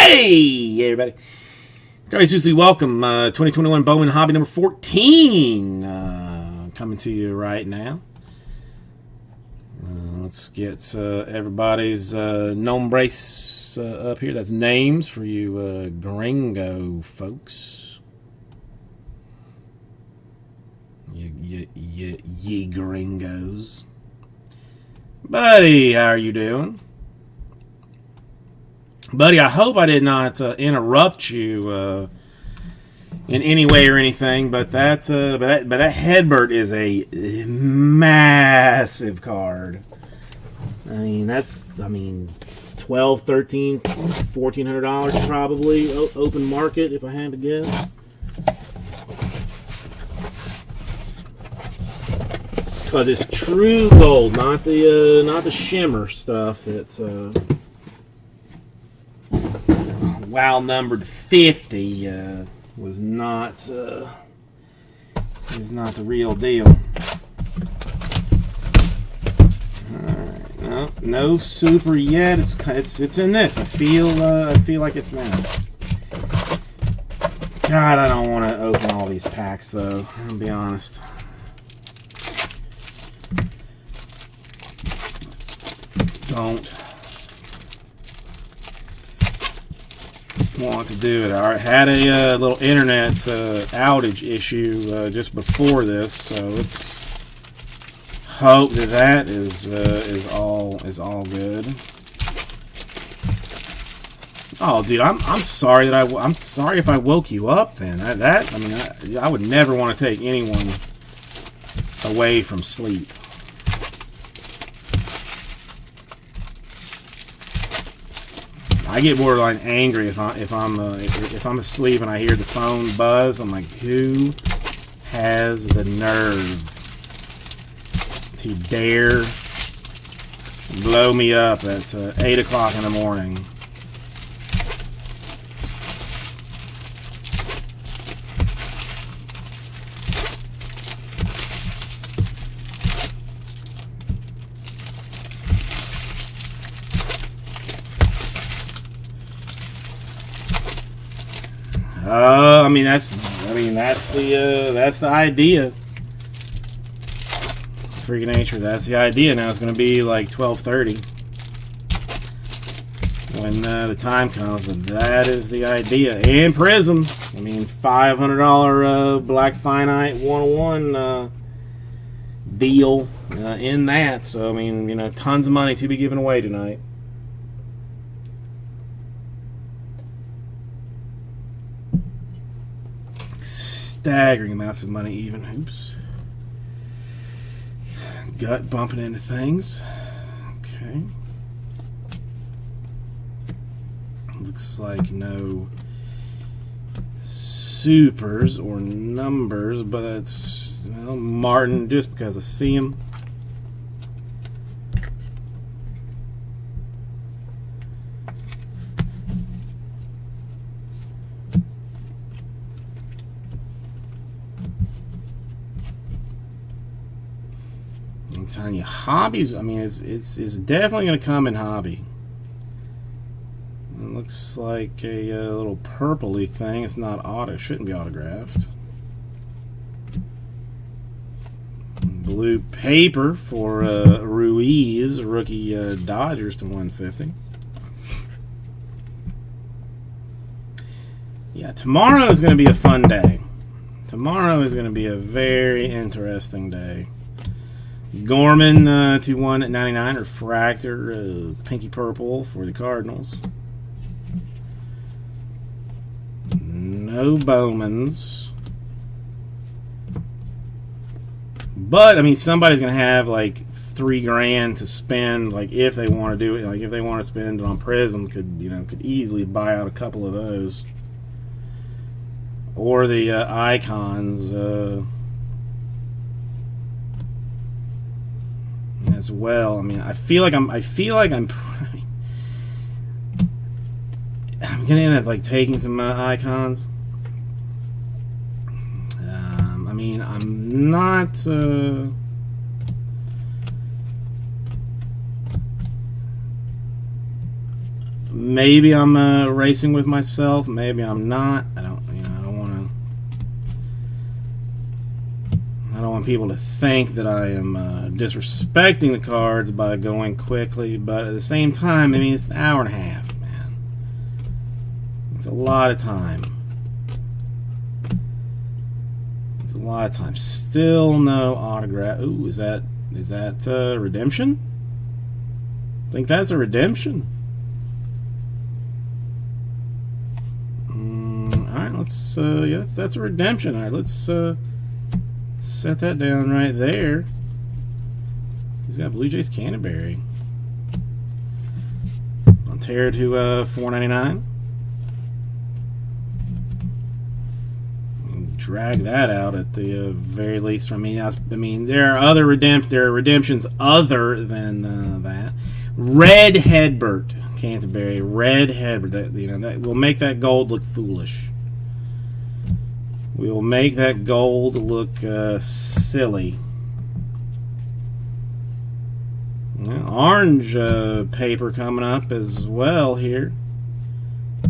Hey, everybody. Very seriously welcome. 2021 Bowman Hobby number 14. Coming to you right now. Let's get everybody's gnome brace up here. That's names for you gringo folks. Ye gringos. Buddy, how are you doing? Buddy, I hope I did not interrupt you in any way or anything, but that Headbert is a massive card. I mean, that's $1,200, $1,300, $1,400 probably open market if I had to guess. Because it's true gold, not the shimmer stuff that's wow numbered 50 is not the real deal. Alright, no super yet. It's in this. I feel like it's now. God, I don't want to open all these packs though, I'll be honest. Don't want to do it. I had a little internet outage issue just before this, so let's hope that is all good. Oh, dude, I'm sorry that I'm sorry if I woke you up. Then I would never want to take anyone away from sleep. I get borderline angry if I'm asleep and I hear the phone buzz. I'm like, who has the nerve to dare blow me up at 8 o'clock in the morning? That's the idea. Freaking nature, that's the idea. Now it's going to be like 12:30 when the time comes, but that is the idea. And Prism, $500 Black Finite 101 deal in that. So tons of money to be given away tonight. Staggering amounts of money even. Oops. Gut bumping into things. Okay. Looks like no supers or numbers, but that's Martin just because I see him. I'm telling you, hobbies. It's definitely going to come in hobby. It looks like a little purpley thing. It's not shouldn't be autographed. Blue paper for Ruiz, rookie Dodgers to 150. Yeah, tomorrow is going to be a fun day. Tomorrow is going to be a very interesting day. Gorman to 199, refractor, pinky purple for the Cardinals. No Bowmans. But somebody's gonna have like $3,000 to spend, like if they want to do it, like if they want to spend it on Prism, could easily buy out a couple of those. Or the icons as well. I feel like I'm gonna end up like taking some icons. I'm not maybe I'm racing with myself. Maybe I'm not. I don't want people to think that I am disrespecting the cards by going quickly, but at the same time, I mean, it's an hour and a half, man. It's a lot of time. It's a lot of time. Still no autograph. Ooh, is that redemption? I think that's a redemption. All right, let's. Yeah, that's a redemption. All right, let's. Set that down right there. He's got Blue Jays Canterbury. Montero to $4.99. Drag that out at the very least. I mean, there are redemptions other than that. Red Hedbert Canterbury. Red Hedbert. That will make that gold look foolish. We will make that gold look silly. Orange paper coming up as well here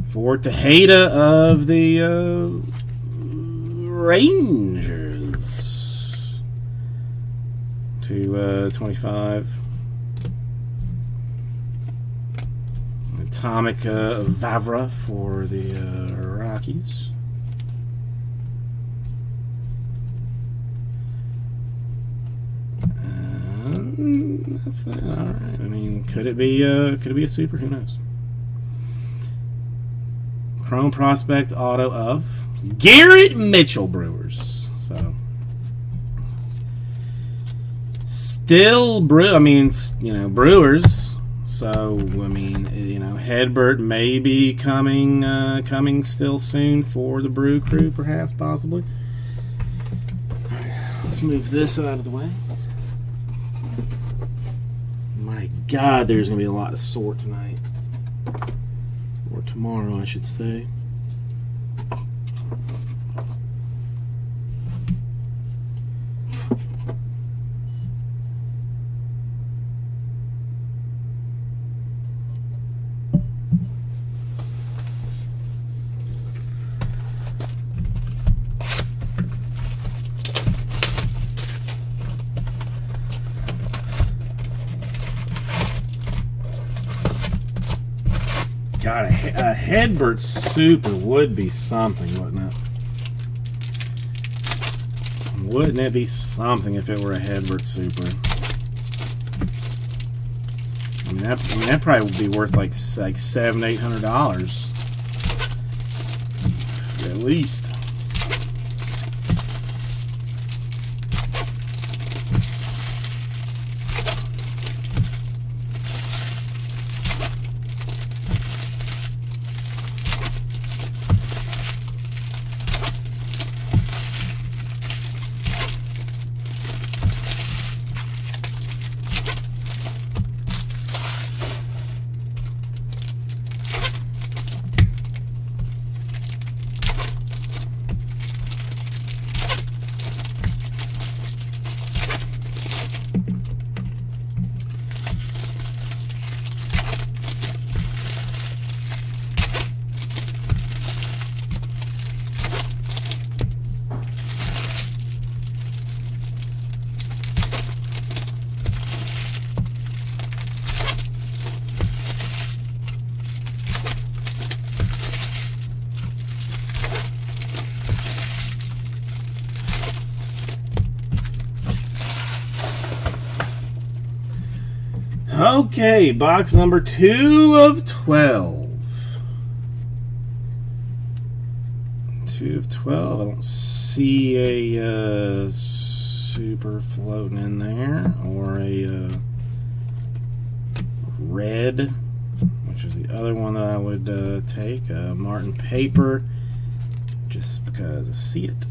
for Tejeda of the Rangers to 25. Atomic Vavra for the Rockies. That's that. All right. I mean, could it be a super? Who knows? Chrome Prospect auto of Garrett Mitchell, Brewers. So still Brewers. So I mean, Hedbert may be coming still soon for the Brew Crew, perhaps, possibly. All right, let's move this out of the way. My God, there's going to be a lot to sort tonight. Or tomorrow, I should say. God, a Hedbert Super would be something, wouldn't it? Wouldn't it be something if it were a Hedbert Super? I mean, that probably would be worth like $700-800 at least. Okay, box number 2 of 12. 2 of 12. I don't see a super floating in there, or a red, which is the other one that I would take. Martin paper, just because I see it.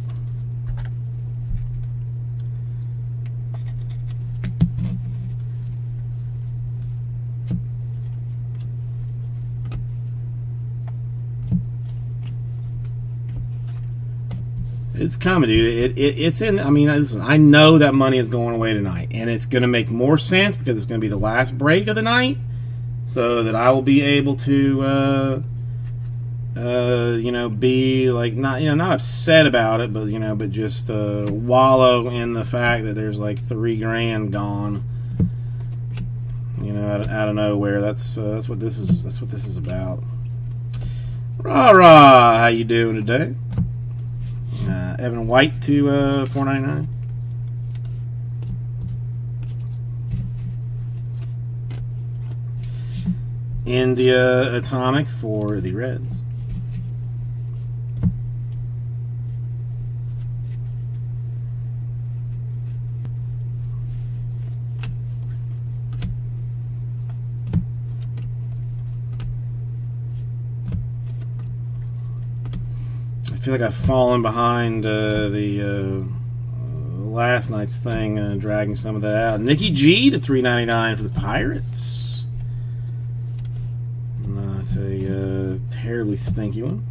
It's coming, dude. It's in. I mean, listen, I know that money is going away tonight, and it's going to make more sense because it's going to be the last break of the night. so that I will be able to, you know, be like not, you know, not upset about it, but you know, but just wallow in the fact that there's like $3,000 gone, you know, out of nowhere. That's what this is. That's what this is about. Rah rah! How you doing today? Evan White to $4.99. India Atomic for the Reds. I feel like I've fallen behind the last night's thing, dragging some of that out. Nikki G to $3.99 for the Pirates. Not a terribly stinky one.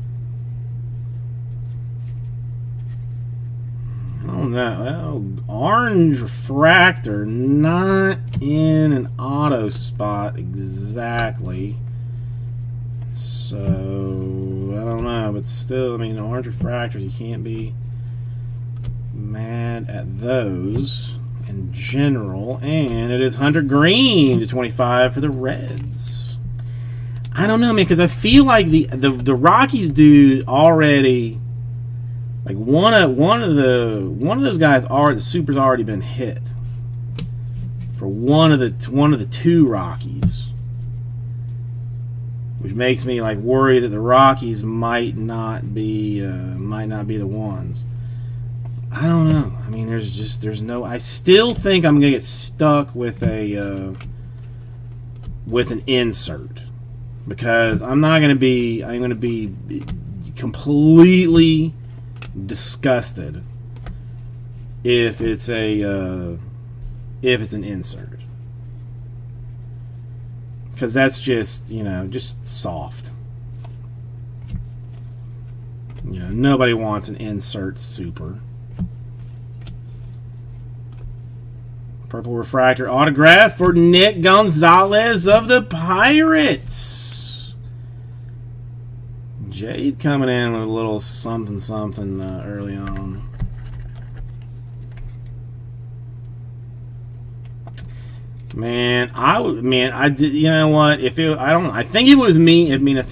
I don't know. Orange refractor, not in an auto spot exactly. So, I don't know, but still, I mean, orange refractors, you can't be mad at those in general. And it is Hunter Green to 25 for the Reds. I don't know, man, because I feel like the Rockies dude already, like one of those guys the super's already been hit for one of the two Rockies. Which makes me like worry that the Rockies might not be the ones. I don't know. I mean, there's no. I still think I'm gonna get stuck with an insert because I'm gonna be completely disgusted if it's an insert. Because that's just, you know, just soft. You know, nobody wants an insert super. Purple refractor autograph for Nick Gonzalez of the Pirates. Jade coming in with a little something early on. I did. You know what? I think it was me. I mean, I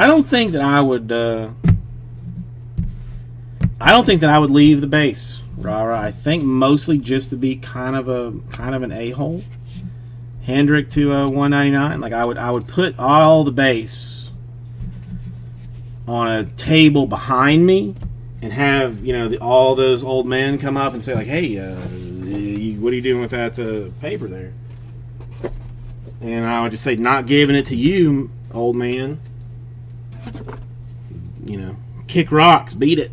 don't think that I would. I don't think that I would leave the base. Rah. I think mostly just to be kind of an a-hole. Hendrick to $1.99. Like I would put all the base on a table behind me and have, you know, all those old men come up and say like, hey. What are you doing with that paper there? And I would just say, not giving it to you, old man. You know, kick rocks, beat it.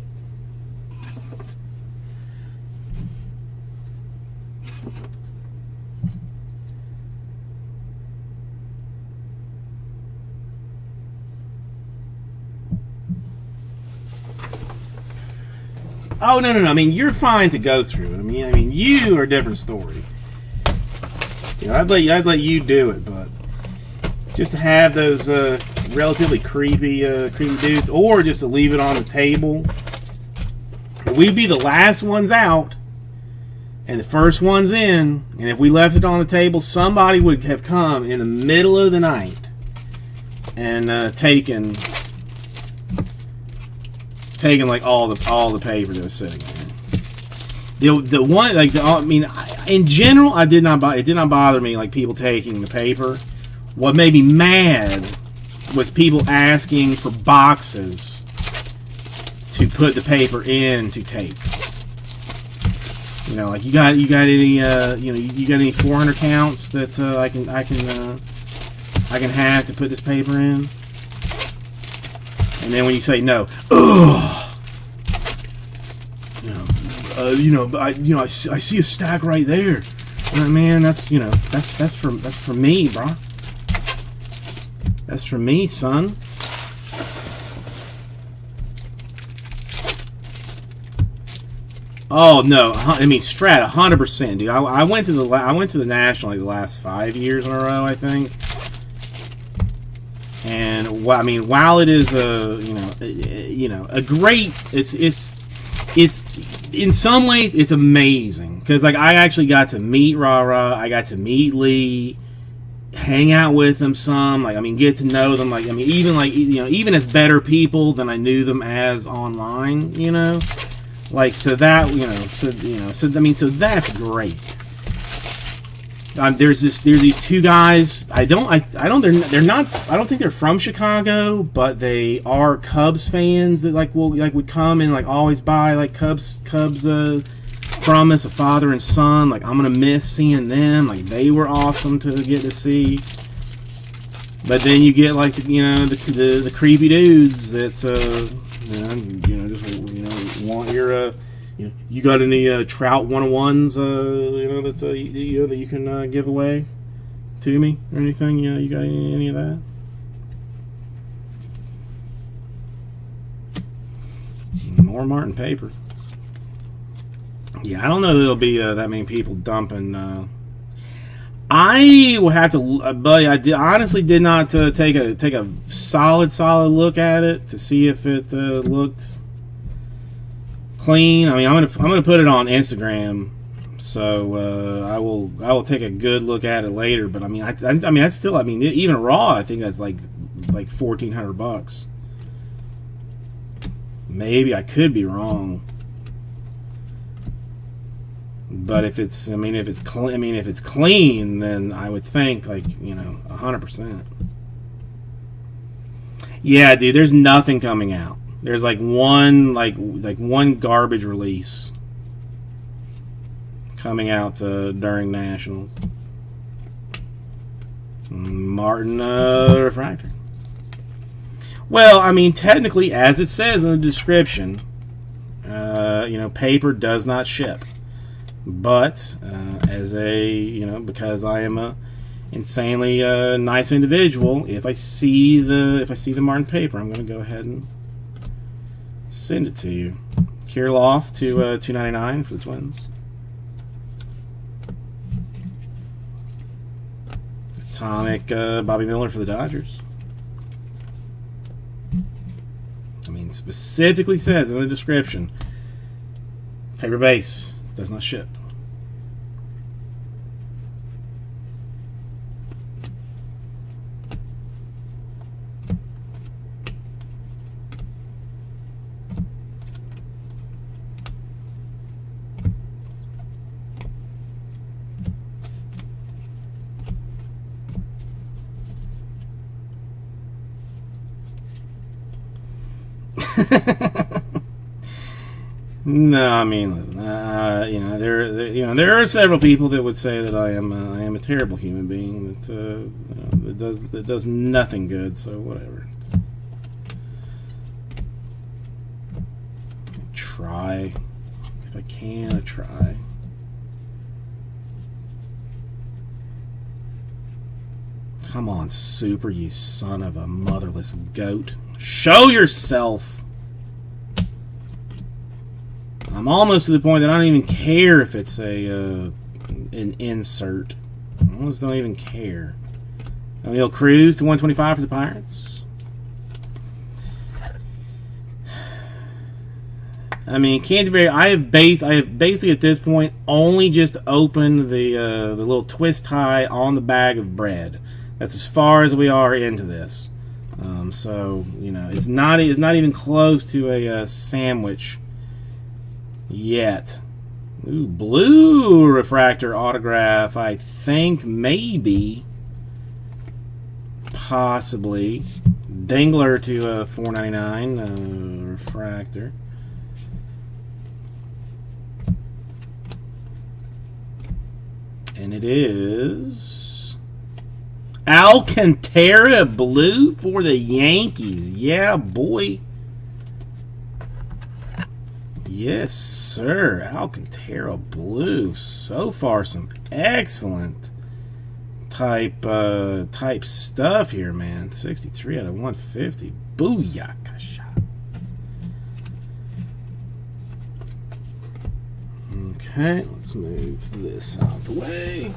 Oh, no. I mean, you're fine to go through it. I mean, you are a different story. You know, I'd let you do it, but just to have those relatively creepy dudes, or just to leave it on the table. We'd be the last ones out, and the first ones in. And if we left it on the table, somebody would have come in the middle of the night and taken like all the paper that was sitting there. The one like in general, it did not bother me like people taking the paper. What made me mad was people asking for boxes to put the paper in to tape. You know, like you got any you got any 400 counts that I can have to put this paper in. And then when you say no, I see a stack right there. Man, that's for me, bro. That's for me, son. Oh no, I mean Strat, 100%, dude. I went to the National like the last 5 years in a row, I think. And I mean, while it is a great, it's in some ways it's amazing because like I actually got to meet Rara, I got to meet Lee, hang out with them some, like I mean, get to know them, like I mean, even as better people than I knew them as online, like so that so that's great. There's these two guys. I don't think they're from Chicago, but they are Cubs fans that would come and like always buy like Cubs from us, a father and son. Like I'm gonna miss seeing them. Like they were awesome to get to see. But then you get like the creepy dudes that just want your. You got any Trout 101s, that you can give away to me or anything? You got any of that? More Martin paper. Yeah, I don't know that there'll be that many people dumping. I will have to, buddy. I honestly did not take a solid look at it to see if it looked clean. I mean, I'm gonna put it on Instagram, so I will take a good look at it later. But I mean, that's still, I mean, even raw, I think that's like $1,400. Maybe I could be wrong, but if it's clean, then I would think 100%. Yeah, dude, there's nothing coming out. There's like one garbage release coming out during Nationals. Martin refractor. Well, I mean, technically, as it says in the description, paper does not ship. But as because I am a insanely nice individual, if I see the Martin paper, I'm going to go ahead and send it to you. Kirilloff to $2.99 for the Twins. Atomic Bobby Miller for the Dodgers. I mean, specifically says in the description, paper base does not ship. No, I mean, listen, there are several people that would say that I am a terrible human being that does nothing good. So whatever. Try, if I can, I try. Come on, Super, you son of a motherless goat. Show yourself! I'm almost to the point that I don't even care if it's an insert. I almost don't even care. O'Neal Cruz to 125 for the Pirates. I mean, Canterbury. I have basically at this point only just opened the little twist tie on the bag of bread. That's as far as we are into this. So it's not even close to a sandwich yet. Ooh, blue refractor autograph. I think maybe, possibly, Dingler to $4.99 refractor. And it is Alcantara blue for the Yankees. Yeah, boy. Yes, sir. Alcantara blue. So far, some excellent type stuff here, man. 63 out of 150. Booyakasha. Okay, let's move this out of the way.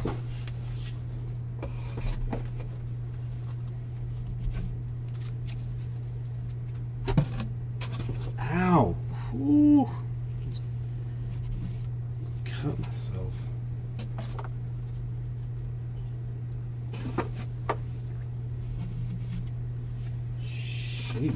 Shoot.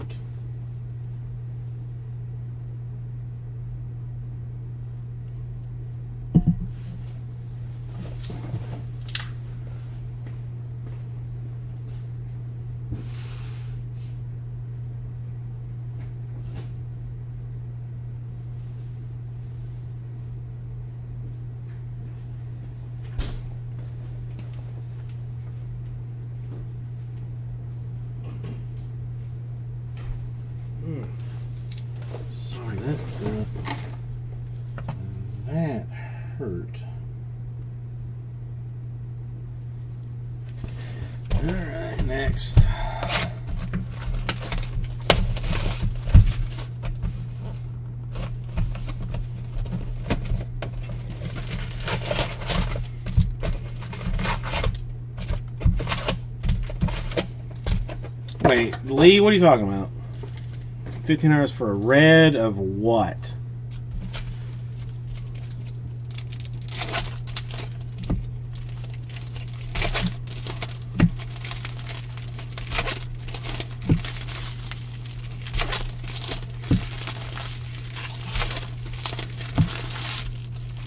Sorry, that hurt. All right, next. Wait, Lee, what are you talking about? 15 hours for a red of what?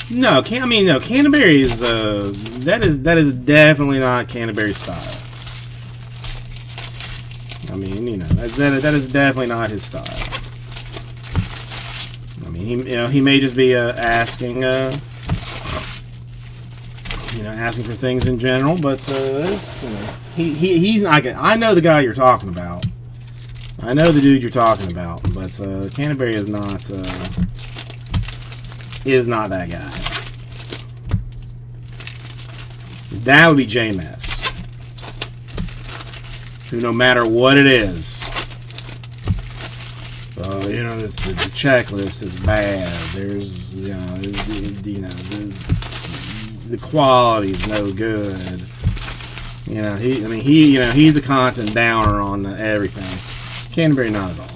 No, no. Canterbury is that is definitely not Canterbury style. I mean, you know, that is definitely not his style. I mean, he may just be asking, asking for things in general, but he's not. I know the guy you're talking about. I know the dude you're talking about, but Canterbury is not that guy. That would be J-Mess. Who, no matter what it is, the checklist is bad. There's, the quality is no good. He's a constant downer on everything. Canterbury, not at all.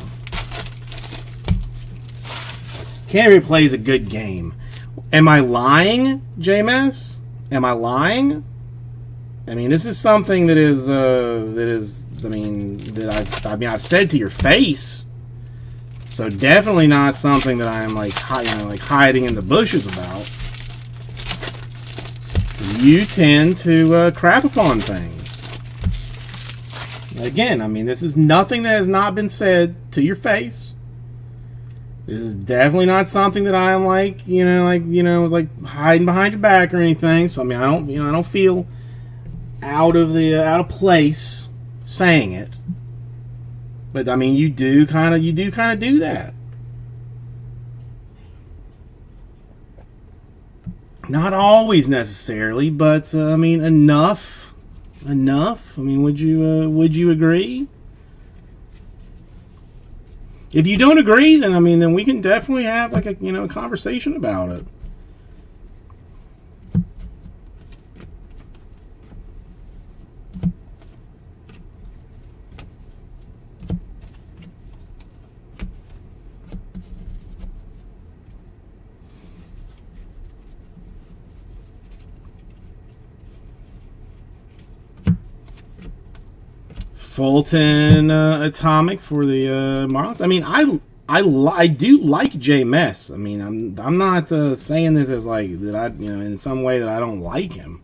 Canterbury plays a good game. Am I lying, J-Mess? Am I lying? I mean, this is something that I've said to your face. So definitely not something that I'm like hiding in the bushes about. You tend to crap upon things. Again, I mean, this is nothing that has not been said to your face. This is definitely not something that I'm hiding behind your back or anything. So I mean, I don't feel out of place saying it. But I mean, you do kind of do that. Not always necessarily, but I mean, enough. I mean, would you agree? If you don't agree, then we can definitely have a conversation about it. Fulton Atomic for the Marlins. I mean, I do like J-Mess. I mean, I'm not saying this as that in some way that I don't like him.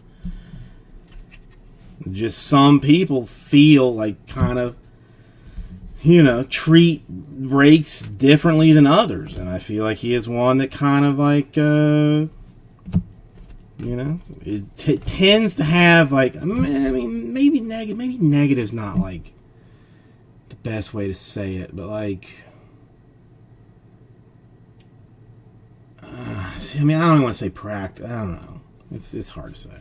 Just some people feel kind of treat rakes differently than others, and I feel like he is one that kind of it tends to have maybe negative's not the best way to say it, but I don't even want to say practice. I don't know. It's hard to say.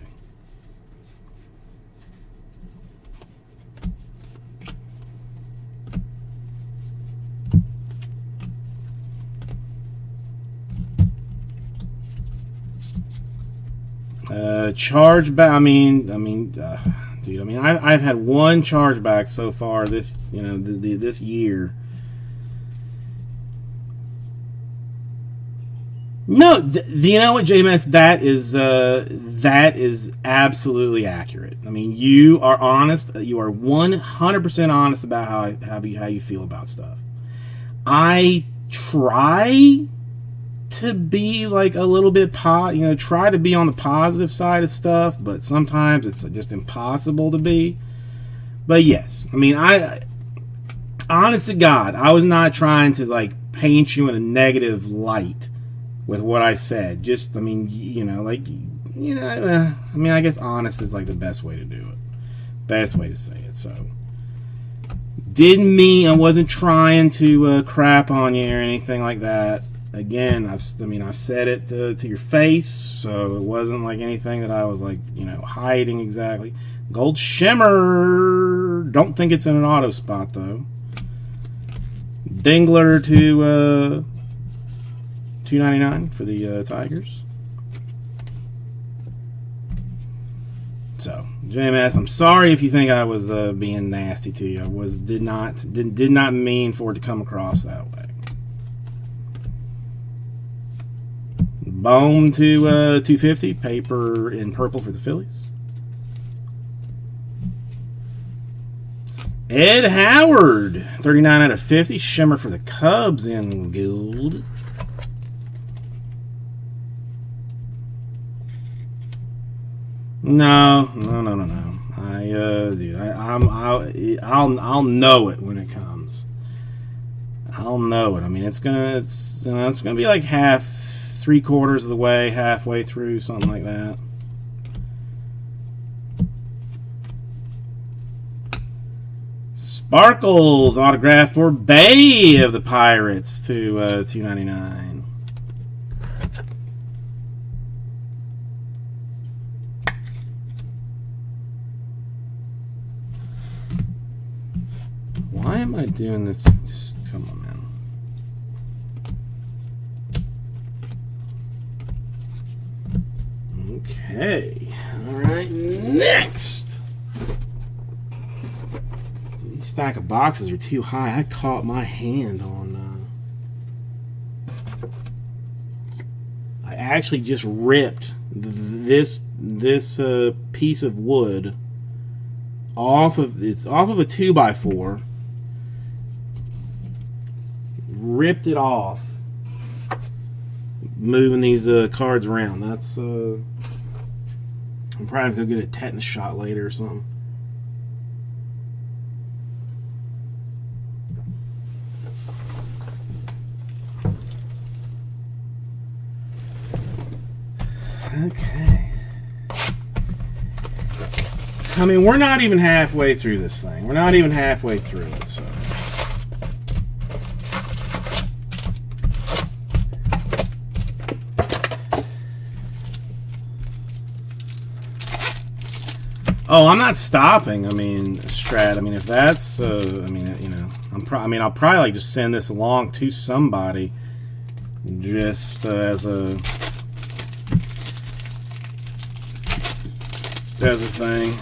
Chargeback. I've had one chargeback so far this this year. No, you know what, JMS? That is absolutely accurate. I mean, you are honest. You are 100% honest about how you feel about stuff. I try to be like a little bit try to be on the positive side of stuff, but sometimes it's just impossible to be. But yes, I mean, honest to God, I was not trying to like paint you in a negative light with what I said. Just, I mean, I guess honest is like the best way to do it. Best way to say it. So, didn't mean, I wasn't trying to crap on you or anything like that. Again, I've said it to your face, so it wasn't like anything that I was like, hiding exactly. Gold Shimmer, don't think it's in an auto spot though. Dingler to $2.99 for the Tigers. So, JMS, I'm sorry if you think I was being nasty to you. I did not mean for it to come across that way. Bowman to $2.50, paper in purple for the Phillies. Ed Howard, 39 out of 50, shimmer for the Cubs in gold. No. I'll know it when it comes. I'll know it. I mean, it's gonna be like three-quarters of the way, halfway through, something like that. Sparkles autograph for Bay of the Pirates to $2.99. Why am I doing this? Just come on, man. Okay. All right. Next. These stack of boxes are too high. I caught my hand on. I actually just ripped this piece of wood off of a 2x4. Ripped it off, moving these cards around. That's I'm probably gonna get a tetanus shot later or something. Okay. I mean, we're not even halfway through this thing. We're not even halfway through it, so. Oh, I'm not stopping. I mean, Strat. I mean, if that's, I'll probably like just send this along to somebody, just as a thing.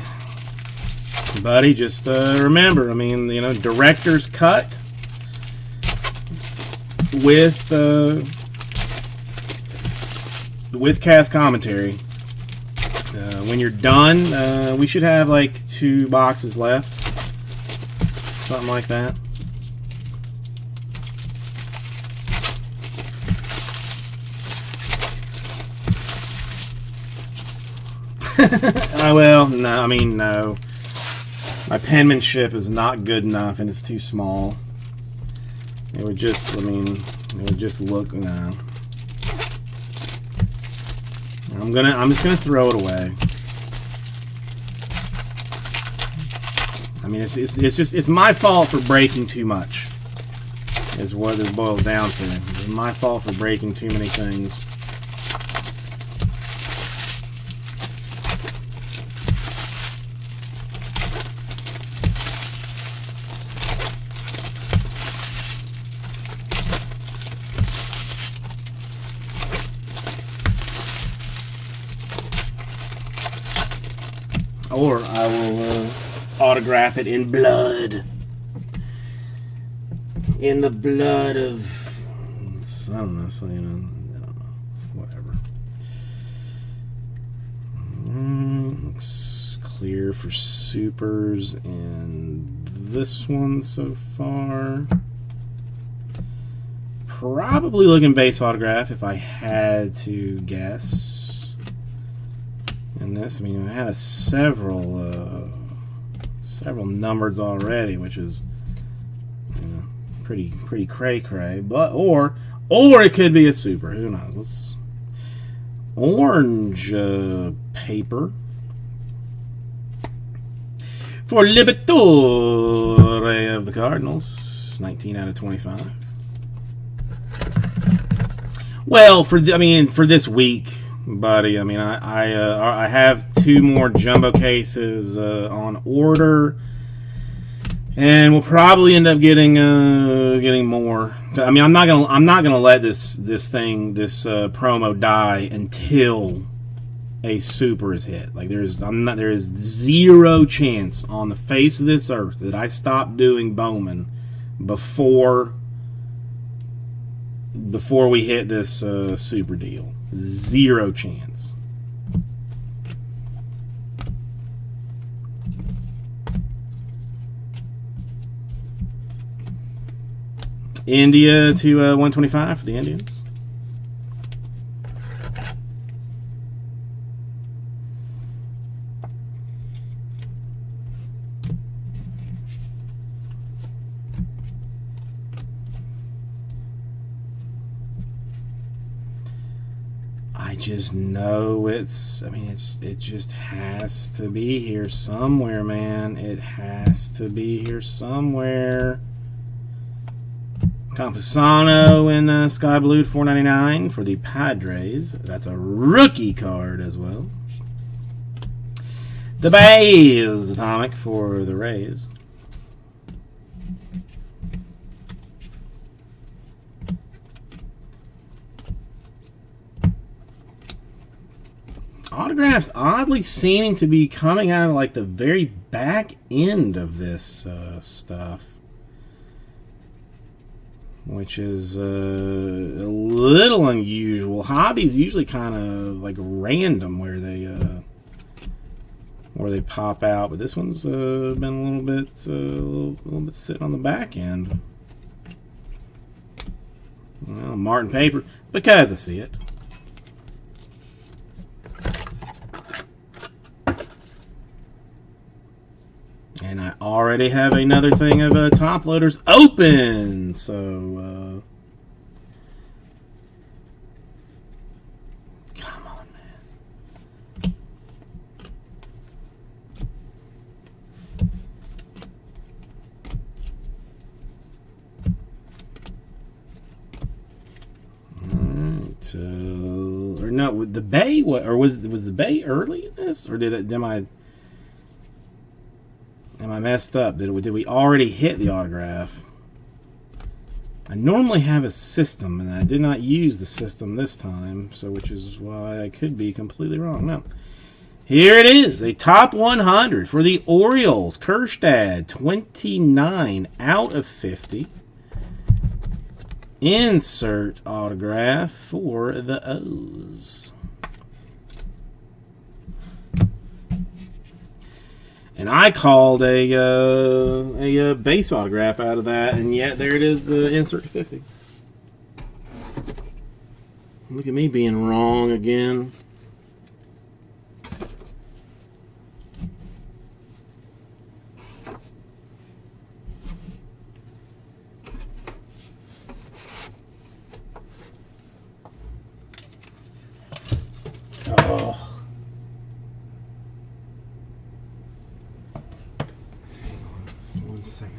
Buddy, just remember. I mean, director's cut with cast commentary. When you're done, we should have like 2 boxes left. Something like that. Well, no, I mean, no. My penmanship is not good enough and it's too small. It would just, look, no. I'm just gonna throw it away. I mean, it's my fault for breaking too much. Is what it boils down to. It's my fault for breaking too many things. Or I will autograph it in blood. In the blood of, I don't know, so, I don't know. Looks clear for supers in this one so far. Probably looking base autograph if I had to guess. In this, I mean, I had several numbers already, which is, you know, pretty cray-cray. But or it could be a super. Who knows? Orange paper for Liberatore of the Cardinals, 19 out of 25. Well, for this week, buddy. I mean, I have 2 more jumbo cases on order, and we'll probably end up getting more. I mean, I'm not gonna let this promo die until a super is hit. Like there is zero chance on the face of this earth that I stop doing Bowman before we hit this super deal. Zero chance. India to 125 for the Indians. I just know it just has to be here somewhere, man. It has to be here somewhere. Campusano in Sky Blue $4.99 for the Padres. That's a rookie card as well. The Bays atomic for the Rays. Autographs oddly seeming to be coming out of like the very back end of this stuff, which is a little unusual. Hobby's usually kind of like random where they pop out, but this one's been a little bit sitting on the back end. Well, Martin paper because I see it. And I already have another thing of top loaders open, so come on, man. All right, or no, the Bay, or was the Bay early in this, or am I messed up? Did we already hit the autograph? I normally have a system, and I did not use the system this time, so which is why I could be completely wrong. No. Here it is, a top 100 for the Orioles. Kerstad, 29 out of 50. Insert autograph for the O's. And I called a base autograph out of that, and yet there it is, insert 50. Look at me being wrong again. Oh. 1 second.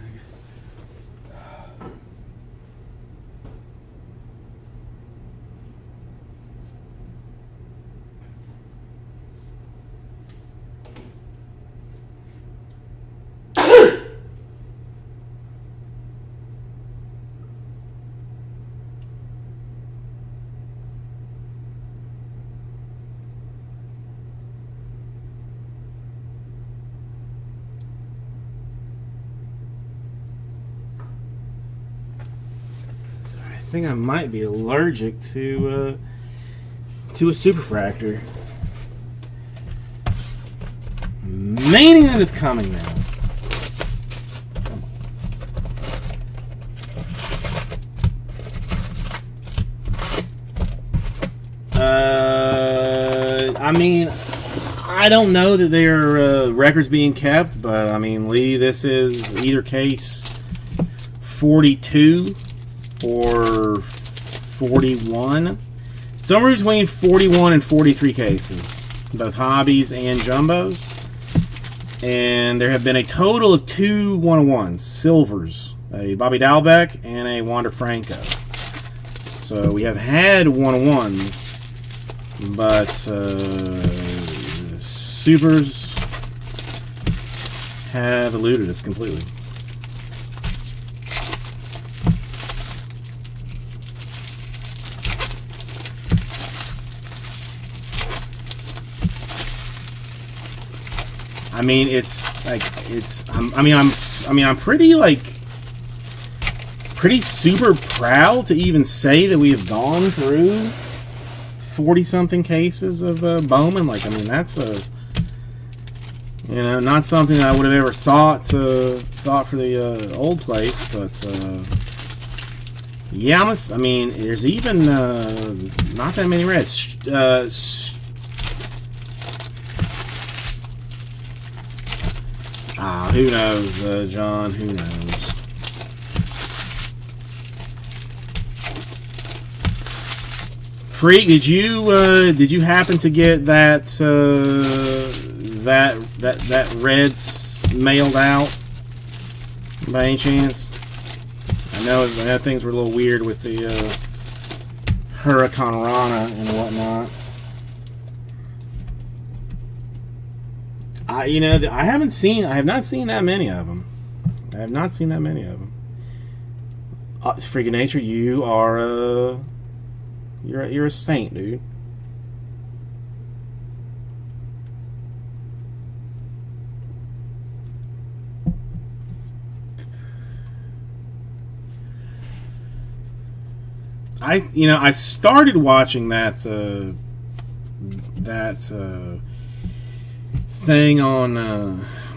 I think I might be allergic to a superfractor. Meaning that it's coming now. I mean, I don't know that there are records being kept, but I mean, Lee, this is either case 42 or 41. Somewhere between 41 and 43 cases, both hobbies and jumbos. And there have been a total of 2 101s, silvers, a Bobby Dalbec and a Wander Franco. So we have had 101s, but supers have eluded us completely. I mean, it's like I'm pretty super proud to even say that we have gone through 40-something cases of Bowman. Like, I mean, that's not something that I would have ever thought for the old place, but yeah, I mean, there's even not that many reds. Who knows, John? Who knows? Freak, did you happen to get that that Reds mailed out by any chance? I know things were a little weird with the Hurricane Rana and whatnot. I have not seen that many of them. I have not seen that many of them. Freaking nature, you are you're a saint, dude. I started watching that thing on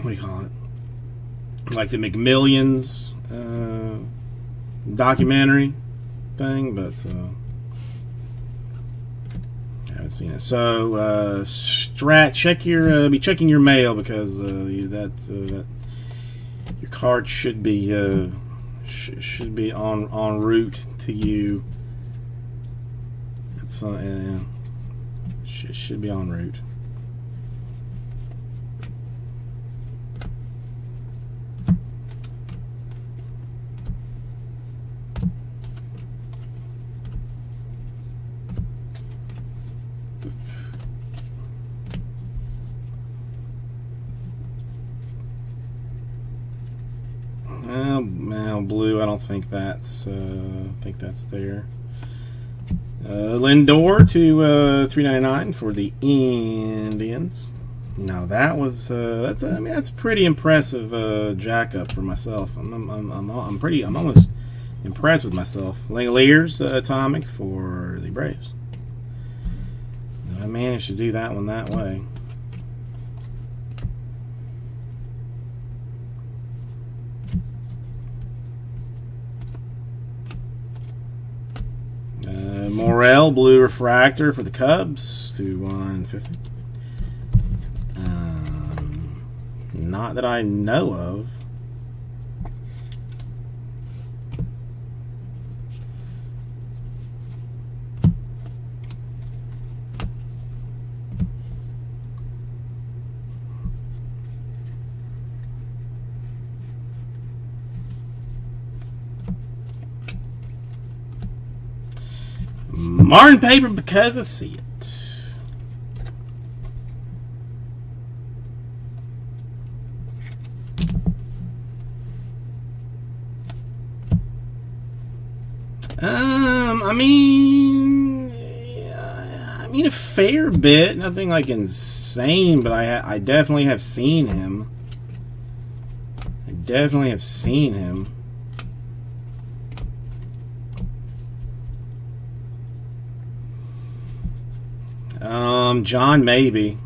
what do you call it? Like the McMillions documentary thing, but I haven't seen it. So be checking your mail because that your card should be en route to you. It's should be en route. Blue, I don't think that's there. Lindor to $3.99 for the Indians. Now that was that's pretty impressive jack up for myself. I'm almost impressed with myself. Langoliers atomic for the Braves. I managed to do that one that way. Morel blue refractor for the Cubs to 150. Not that I know of. Martin paper because I see it. I mean a fair bit, nothing like insane, but I definitely have seen him. John maybe.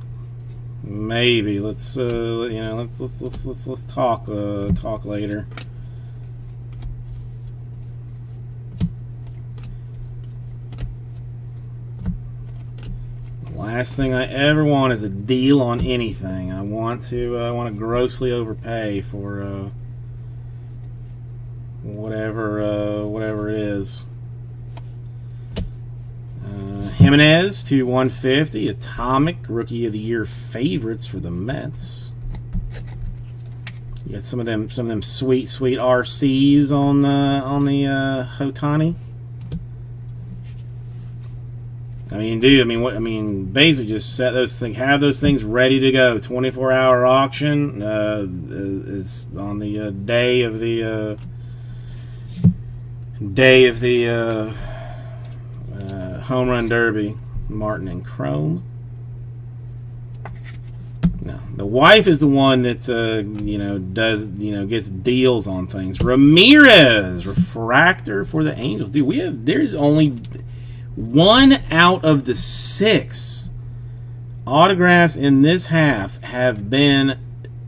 maybe let's let's talk later. The last thing I ever want is a deal on anything. I want to grossly overpay for whatever it is. Jimenez to 150, Atomic, Rookie of the Year favorites for the Mets. You got some of them sweet RCs on the Ohtani. I mean, dude. Basically just set those things, have those things ready to go. 24-hour auction. It's on the day of the Home Run Derby. Martin and Chrome. No, the wife is the one that gets deals on things. Ramirez, refractor for the Angels. Dude, there's only 1 out of the 6 autographs in this half have been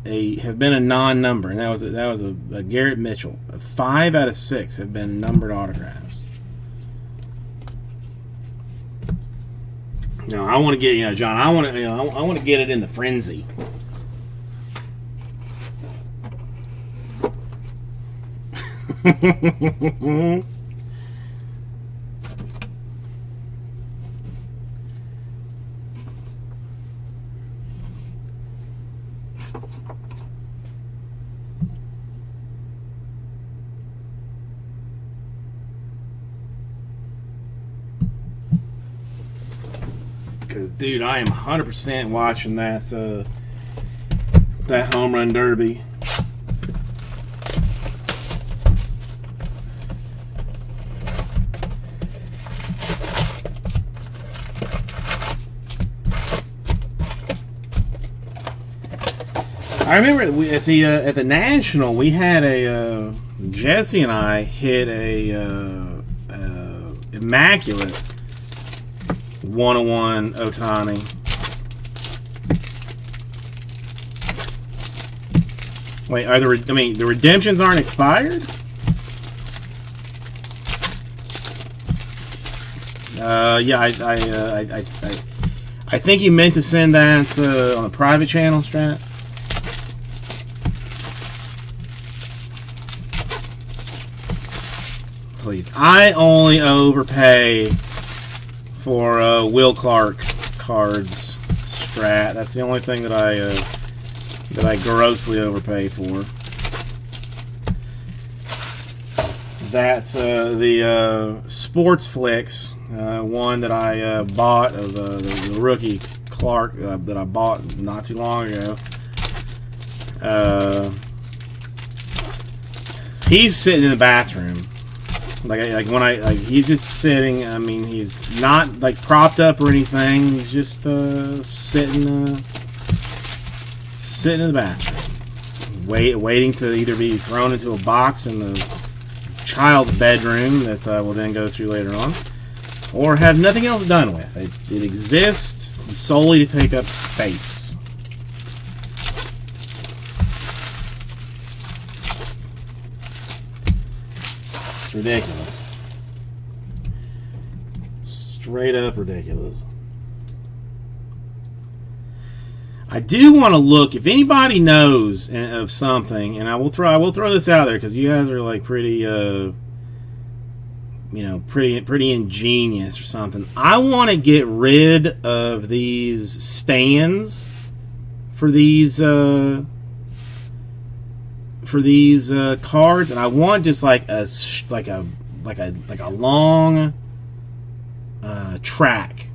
a non-number, and that was a Garrett Mitchell. 5 out of 6 have been numbered autographs. No, I want to get, John. I want to get it in the frenzy. Because, dude, I am 100% watching that Home Run Derby. I remember at the National, we had Jesse and I hit a immaculate 101 Ohtani. Wait, the redemptions aren't expired? Yeah, I think you meant to send that on a private channel, Strat. Please, I only overpay for Will Clark cards, Strat. That's the only thing that I grossly overpay for. That's the Sports Flicks one that I bought of the rookie Clark that I bought not too long ago. He's sitting in the bathroom. He's just sitting. I mean, he's not like propped up or anything. He's just sitting in the bathroom, waiting to either be thrown into a box in the child's bedroom that I will then go through later on, or have nothing else done with. It exists solely to take up space. Ridiculous. Straight up ridiculous. I do want to look if anybody knows of something, and I will throw this out there because you guys are like pretty pretty ingenious or something. I want to get rid of these stands for these cards, and I want just like a long track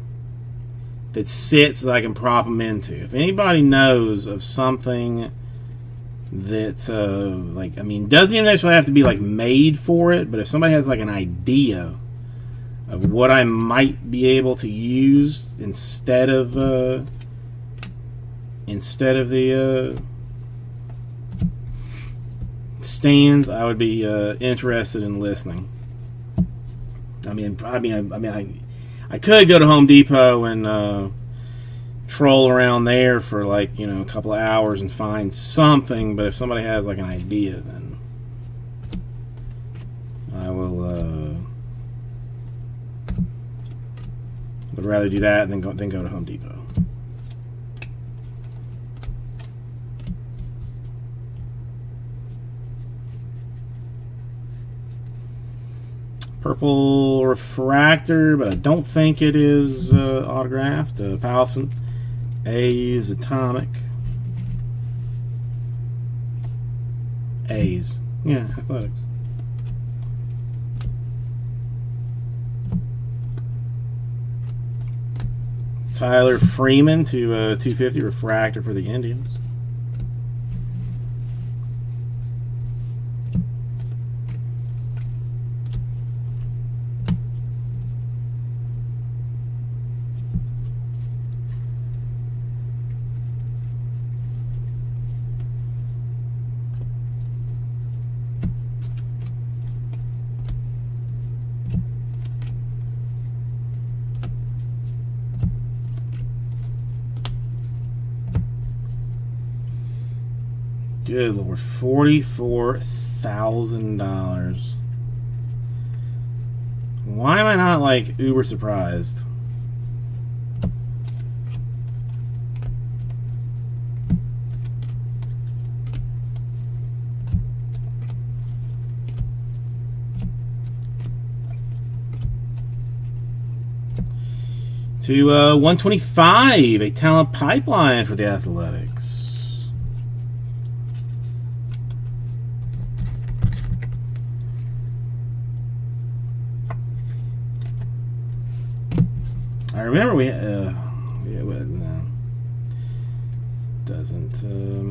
that sits that I can prop them into. If anybody knows of something that doesn't even necessarily have to be like made for it, but if somebody has like an idea of what I might be able to use instead of the stands, I would be interested in listening. I could go to Home Depot and troll around there for like, you know, a couple of hours and find something. But if somebody has like an idea, then I will would rather do that than go to Home Depot. Purple refractor, but I don't think it is autographed. Powelson A's Atomic. A's. Yeah, Athletics. Tyler Freeman to 250 refractor for the Indians. Good Lord, $44,000. Why am I not like uber surprised? To 125, a talent pipeline for the Athletics. I remember we doesn't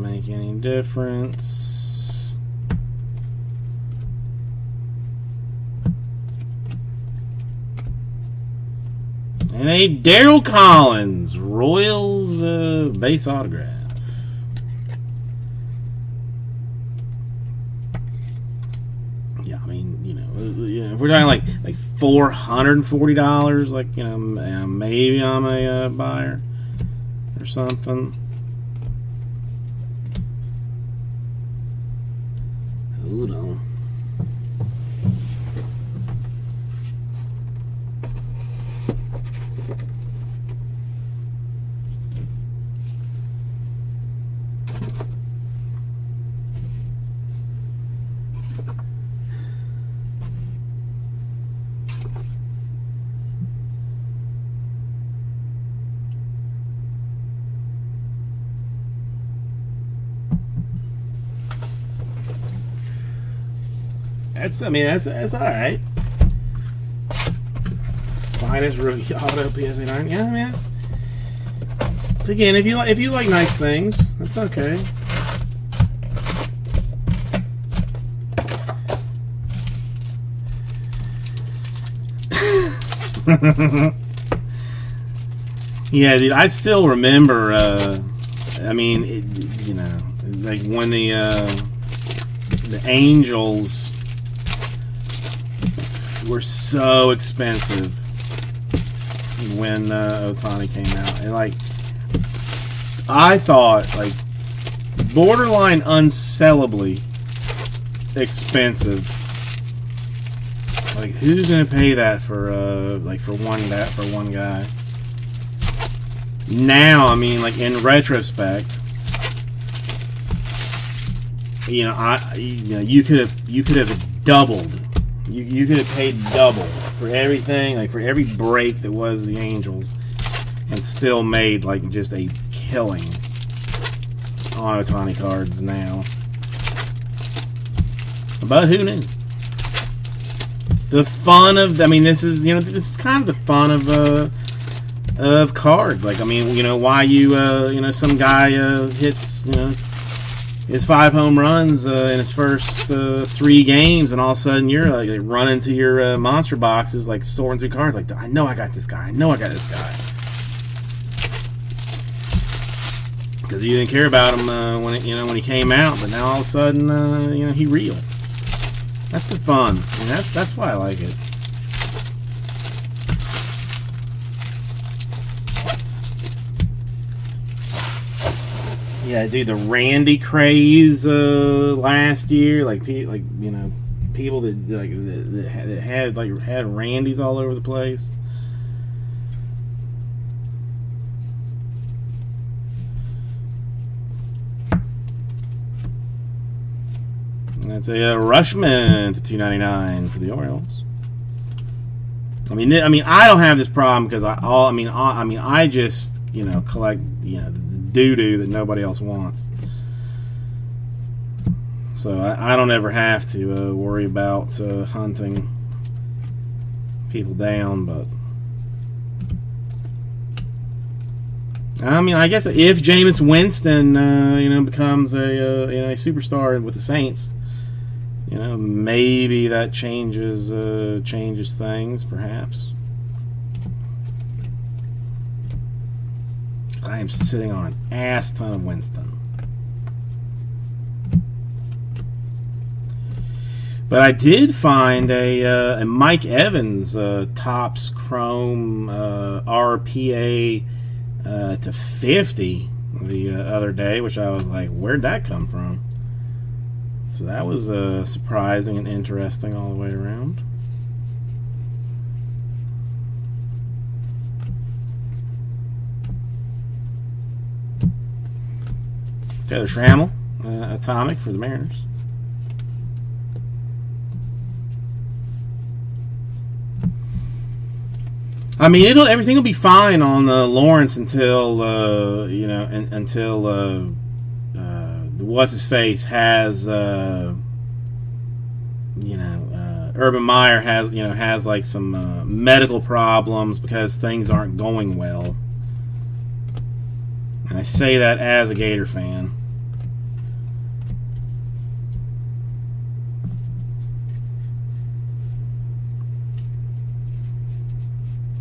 make any difference. And a Darryl Collins Royals base autograph. Yeah, I mean, you know, if we're talking like $440, like, you know, maybe I'm a buyer or something. Hold on. That's all right. Finest rookie auto PSA 9. Yeah, I mean, again, if you like nice things, that's okay. Yeah, dude, I still remember. I mean, you know, like when the Angels were so expensive when Ohtani came out, and like I thought, like borderline unsellably expensive. Like, who's gonna pay that for one guy? Now, I mean, like in retrospect, you know, you could have doubled. You could have paid double for everything, like for every break that was the Angels, and still made like just a killing on Ohtani cards now. But who knew? The fun of, I mean, this is kind of the fun of cards. Like, I mean, you know, why some guy hits, you know, his 5 home runs in his first 3 games, and all of a sudden you're like running to your monster boxes, like sorting through cards. Like, I know I got this guy. I know I got this guy. Because you didn't care about him when he came out, but now all of a sudden he real. That's the fun. I mean, that's why I like it. Yeah, dude, the Randy craze last year, like you know, people that had Randys all over the place. And that's a Rushman to $2.99 for the Orioles. I mean, I don't have this problem because I just, you know, collect, you know, the doo-doo that nobody else wants. So I don't ever have to worry about hunting people down. But I mean, I guess if Jameis Winston, you know, becomes a you know, a superstar with the Saints, you know, maybe that changes things, perhaps. I am sitting on an ass ton of Winston. But I did find a Mike Evans Topps Chrome RPA to 50 the other day, which I was like, where'd that come from? So that was surprising and interesting all the way around. Taylor Schrammel, Atomic for the Mariners. I mean, everything will be fine on Lawrence until you know, until what's his face has you know, Urban Meyer has like some medical problems because things aren't going well. And I say that as a Gator fan.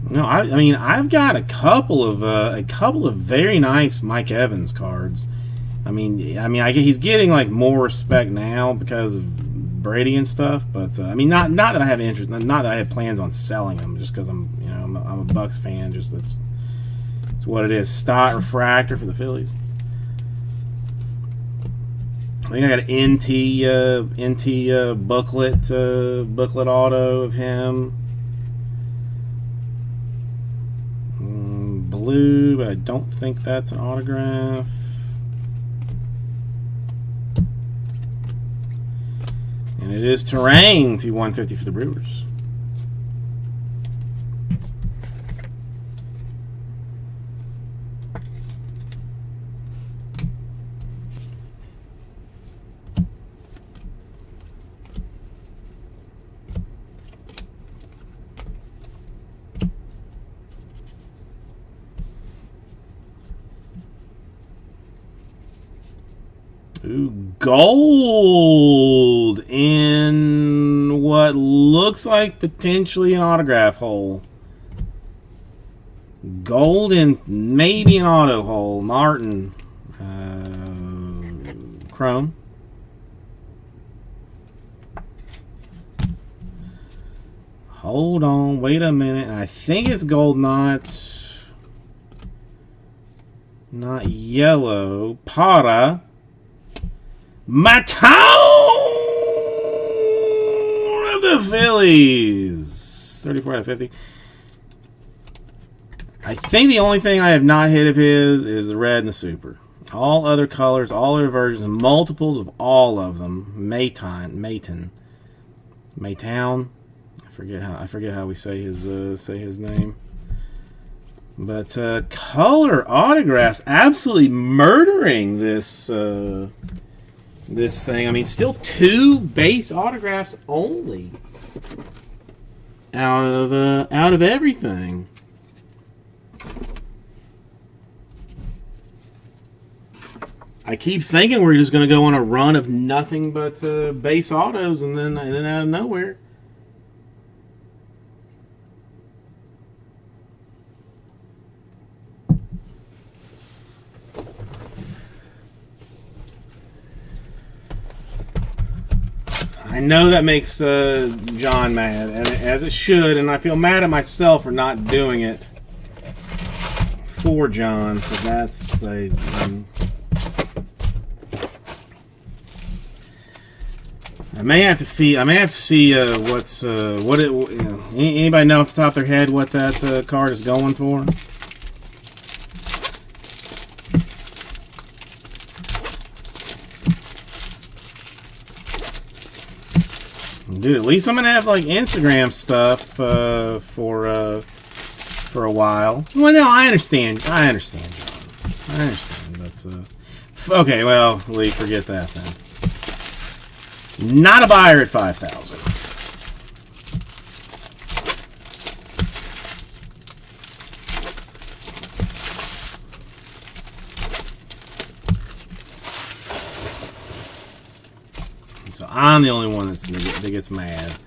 No, I mean, I've got a couple of very nice Mike Evans cards. I mean, I get he's getting like more respect now because of Brady and stuff. But I mean, not that I have interest, not that I have plans on selling them, just because I'm a Bucks fan. Just that's what it is. Stott refractor for the Phillies. I think I got an NT booklet auto of him. Blue, but I don't think that's an autograph. And it is Terrain to 150 for the Brewers. Ooh, gold in what looks like potentially an autograph hole. Gold in maybe an auto hole. Martin. Chrome. Hold on. Wait a minute. I think it's gold, not yellow. Para. My town of the Phillies. 34 out of 50. I think the only thing I have not hit of his is the red and the super. All other colors, all other versions, multiples of all of them. Maytown. I forget how we say his name. But color autographs absolutely murdering this this thing. I mean, still 2 base autographs only out of everything. I keep thinking we're just going to go on a run of nothing but base autos, and then out of nowhere. I know that makes John mad, as it should, and I feel mad at myself for not doing it for John. So that's I may have to see what's what it. You know, anybody know off the top of their head what that card is going for? Dude, at least I'm gonna have like Instagram stuff for a while. Well, no, I understand. I understand, John. I understand. That's okay. Well, Lee, forget that then. Not a buyer at 5,000. So I'm the only one that gets mad.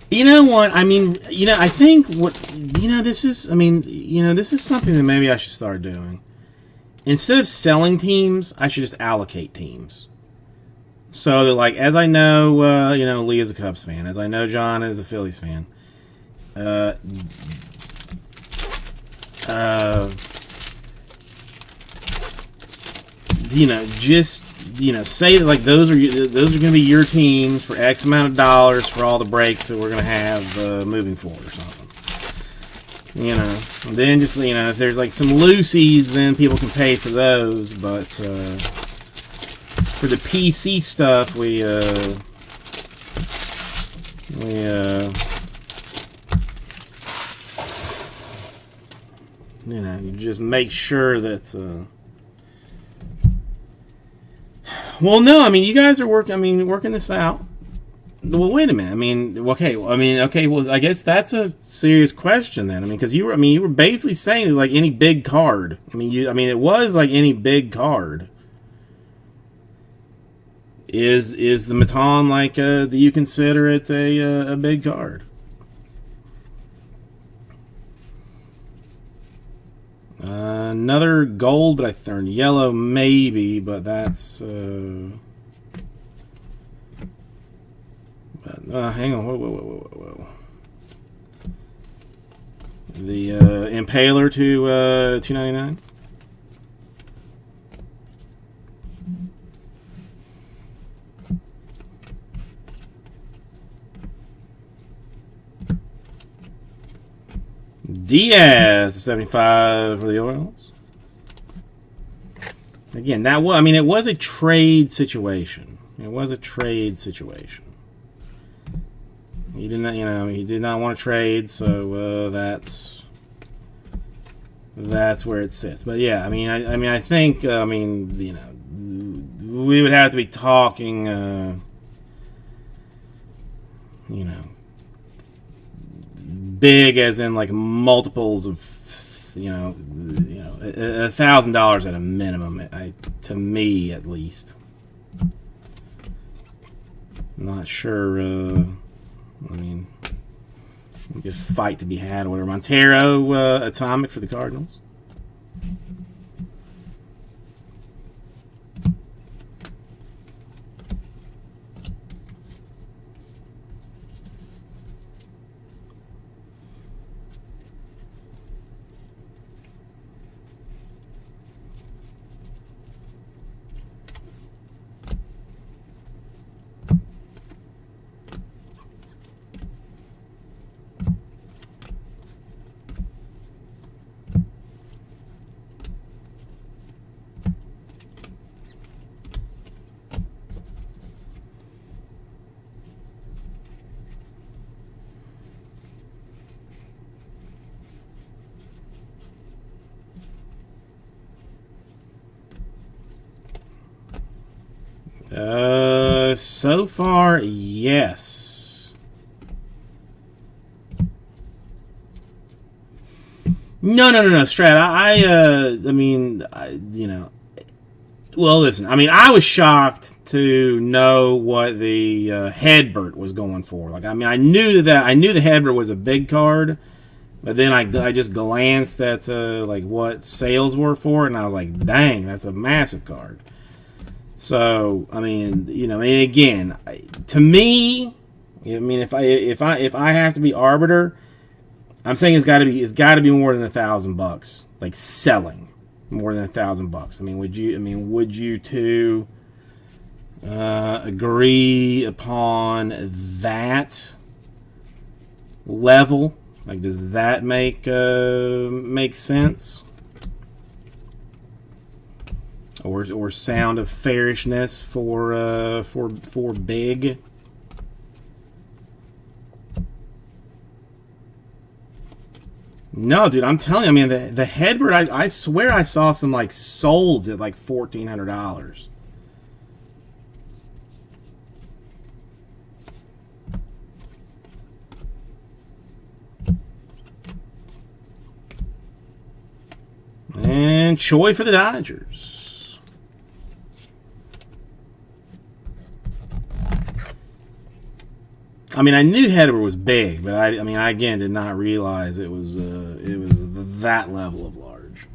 You know what? I mean, I think this is. I mean, this is something that maybe I should start doing. Instead of selling teams, I should just allocate teams. So that, like, as I know, Lee is a Cubs fan, as I know John is a Phillies fan. Say that like those are going to be your teams for X amount of dollars for all the breaks that we're going to have moving forward or something. And then just if there's like some loosies, then people can pay for those. But for the PC stuff, we just make sure that. Well, no, I mean you guys are working this out. Well, wait a minute. Okay. Well, I guess that's a serious question then. Because you were basically saying that, like any big card. It was like any big card. Is the Maton like? Do you consider it a big card? Another gold, but I turned yellow maybe, but that's. Hang on, whoa. The Impaler to $2.99. Diaz 75 for the Orioles. Again, it was a trade situation. It was a trade situation. He did not want to trade, so that's where it sits. But yeah, I think we would have to be talking, big as in like multiples of, $1,000 at a minimum. To me, at least. I'm not sure. Good fight to be had or whatever. Montero, Atomic for the Cardinals. So far, yes. No, Strat. Well, listen. I was shocked to know what the Hedbert was going for. I knew the Hedbert was a big card, but then I just glanced at what sales were for it, and I was like, dang, that's a massive card. So again, to me, if I have to be arbiter, I'm saying it's got to be more than $1,000, like selling more than $1,000. Would you too agree upon that level? Like, does that make sense? Or sound of fairishness for big? No, dude, I'm telling you. I mean, the headbird. I swear I saw some like solds at like $1,400. And Choi for the Dodgers. I mean, I knew Hedberg was big, but I mean, I again did not realize it was that level of large.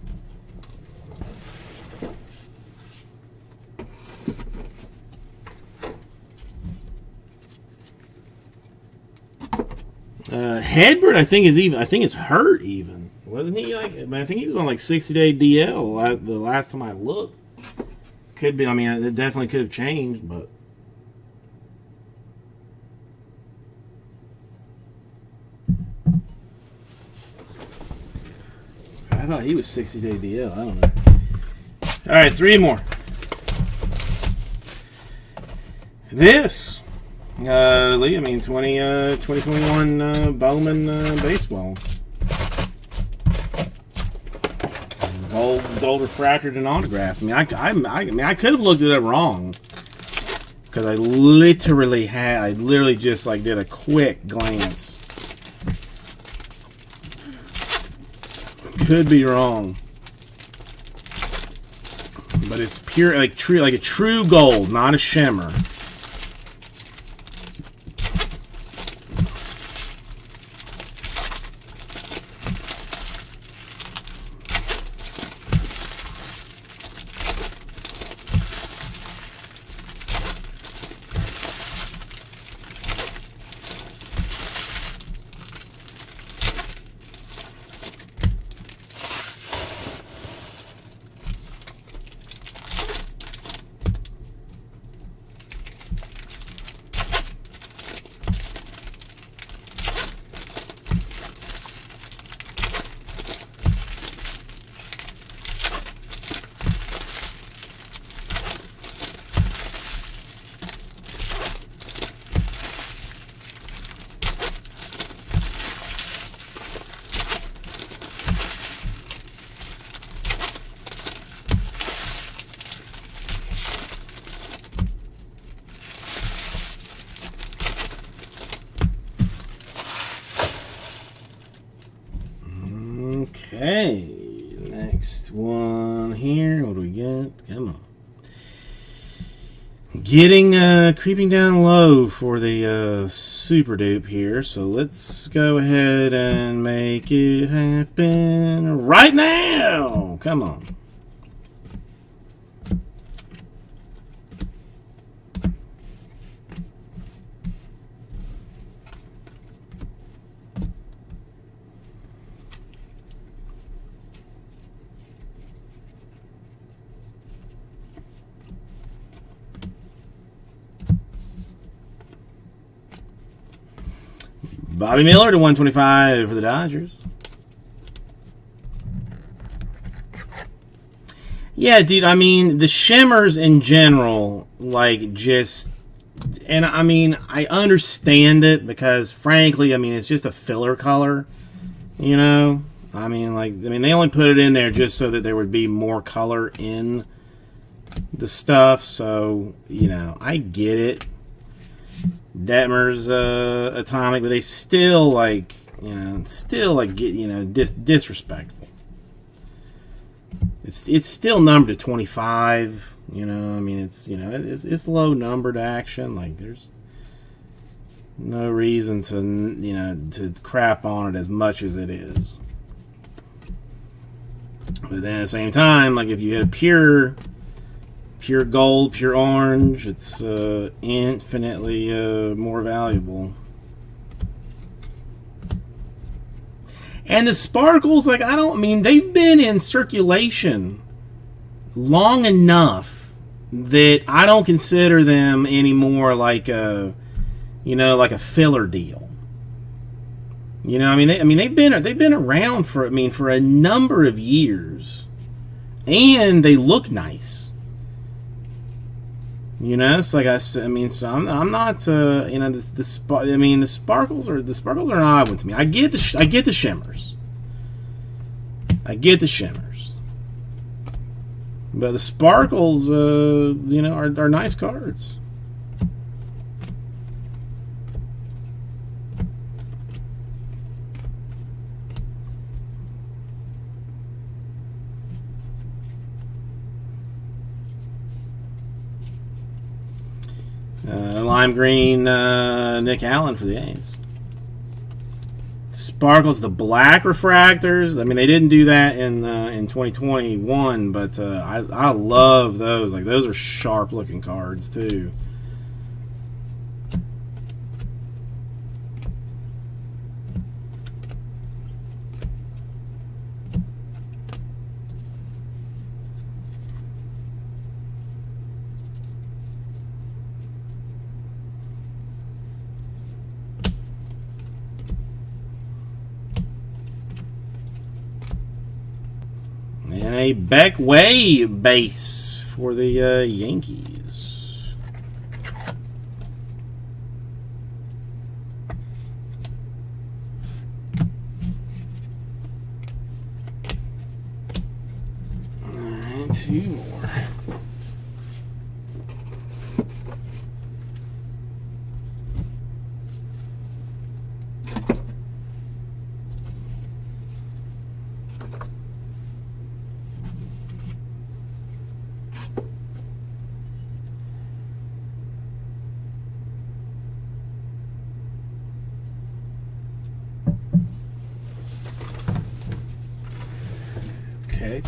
Hedberg, I think it's hurt even. Wasn't he like? I think he was on like 60-day DL the last time I looked. Could be. I mean, it definitely could have changed, but I thought he was 60-day DL. I don't know. All right, 3 more. This, Lee. I mean, 2021 Bowman baseball. Gold refractored and autographed. I mean, I could have looked it up wrong because I literally just like did a quick glance. Could be wrong, but it's pure, like a true gold, not a shimmer. Okay, next one here. What do we get? Come on. Getting creeping down low for the super dupe here. So let's go ahead and make it happen right now. Come on. Bobby Miller to 125 for the Dodgers. Yeah, dude, I mean, the shimmers in general, like, just... And, I mean, I understand it because, frankly, I mean, it's just a filler color, you know? I mean, they only put it in there just so that there would be more color in the stuff, so, you know, I get it. Detmer's atomic, but they still get, disrespectful. It's still numbered to 25, you know. I mean, it's low numbered action. Like, there's no reason to crap on it as much as it is. But then at the same time, like, if you had a pure gold, pure orange, it's infinitely more valuable. And the sparkles, like, they've been in circulation long enough that I don't consider them anymore like a, like a filler deal. They've been around for a number of years, and they look nice. It's like so I'm not the sparkles are an odd one to me. I get the shimmers. But the sparkles, are nice cards. Lime green, Nick Allen for the A's. Sparkles, the black refractors. They didn't do that in 2021, but I love those. Like, those are sharp looking cards too. And a Beck Way base for the Yankees. All right, two more. Okay.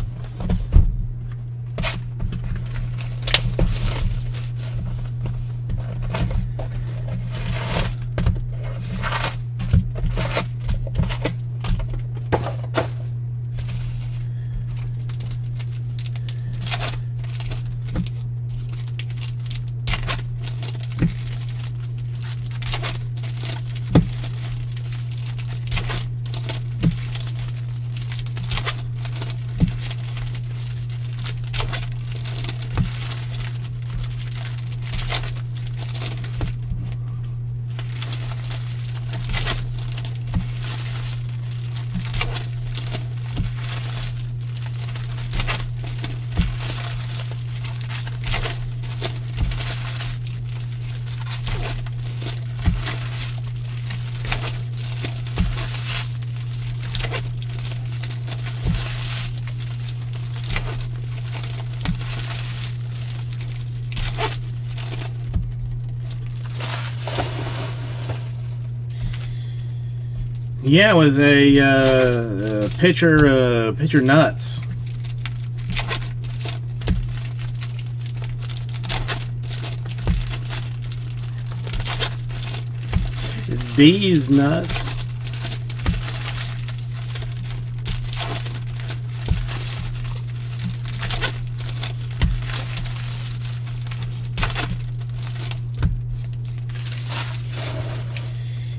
Yeah, it was a pitcher nuts. These nuts.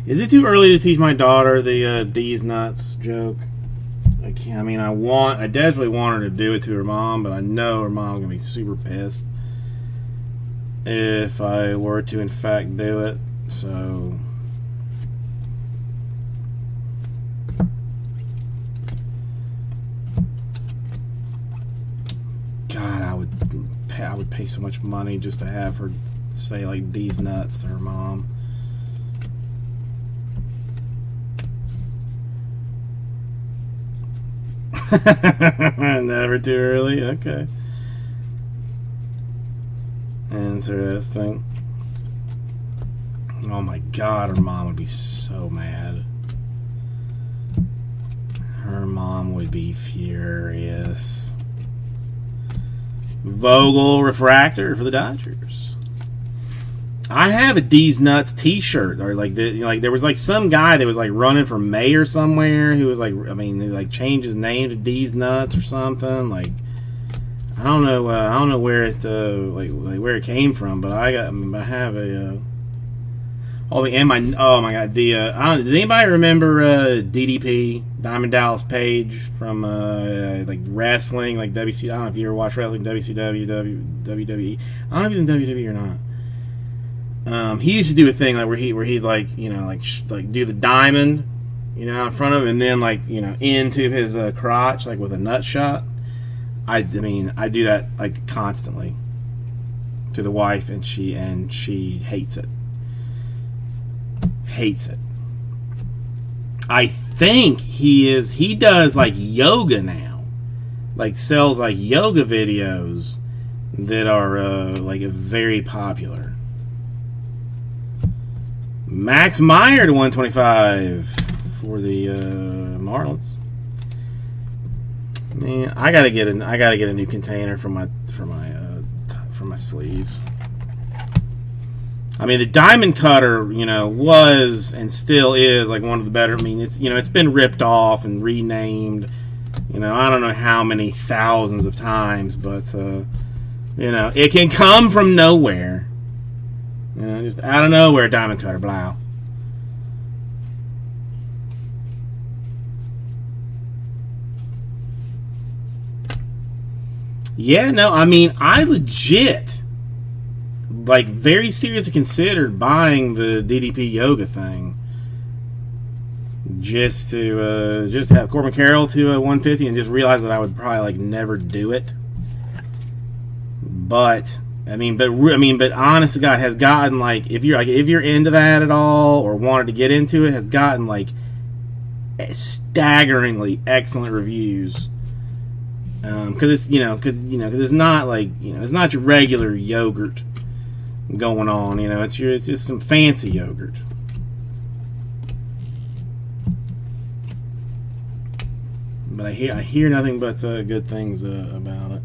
Is it too early to teach my daughter the D's nuts joke? I can't. I desperately want her to do it to her mom, but I know her mom's gonna be super pissed if I were to in fact do it. So, God, I would pay so much money just to have her say like D's nuts to her mom. Never too early. Okay. Interesting. Oh my God, her mom would be so mad. Her mom would be furious. Vogel refractor for the Dodgers. I have a D's Nuts T-shirt, or there was like some guy that was like running for mayor somewhere who was like, he like changed his name to D's Nuts or something. Like, I don't know where it like where it came from, but I have a oh my god, does anybody remember DDP, Diamond Dallas Page from like wrestling, like WC? I don't know if you ever watched wrestling, WCW, WWE. I don't know if he's in WWE or not. He used to do a thing like where he'd like like do the diamond, in front of him, and then like into his crotch like with a nut shot. I do that like constantly to the wife, and she hates it. Hates it. I think he does like yoga now, like sells like yoga videos that are like very popular. Max Meyer to 125 for the Marlins. Man, I gotta get a new container for my sleeves. I mean, the Diamond Cutter, was and still is like one of the better. I mean, it's been ripped off and renamed, I don't know how many thousands of times, but it can come from nowhere. Just out of nowhere, Diamond Cutter, blow. Yeah, no, I mean, I legit, like, very seriously considered buying the DDP yoga thing just to have Corbin Carroll to 150, and just realize that I would probably like never do it. But but honest to God, has gotten like if you're into that at all or wanted to get into it, has gotten like staggeringly excellent reviews. Because it's not like it's not your regular yogurt going on. It's just some fancy yogurt. But I hear nothing but good things about it.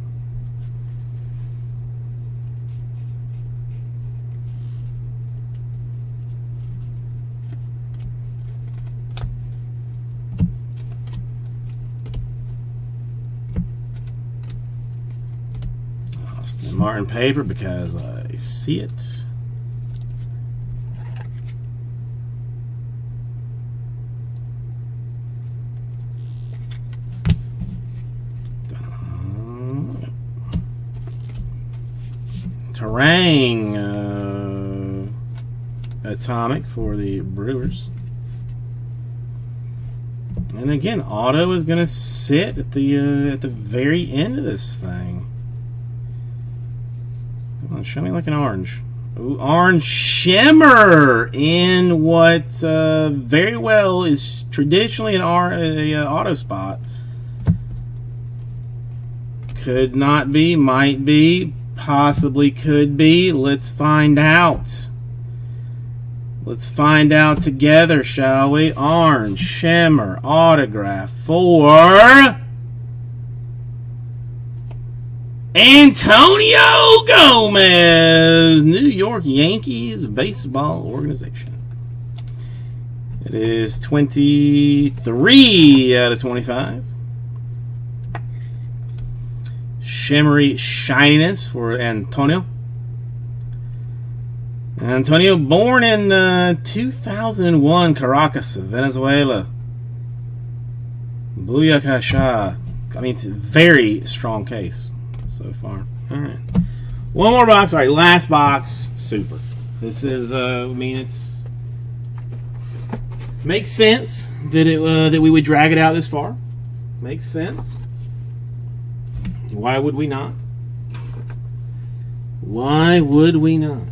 Martin paper because I see it. Terang Atomic for the Brewers. And again, auto is going to sit at the very end of this thing. Show me like an orange. Ooh, orange shimmer in what very well is traditionally an auto spot. Could not be, might be, possibly could be. Let's find out. Let's find out together, shall we? Orange shimmer autograph for Antonio Gomez, New York Yankees baseball organization. It is 23 out of 25. Shimmery shininess for Antonio. Antonio, born in 2001, Caracas, Venezuela. Booyakasha. I mean, it's a very strong case so far. All right, one more box. All right, last box. Super. This is it's makes sense that that we would drag it out this far. Makes sense. Why would we not? Why would we not?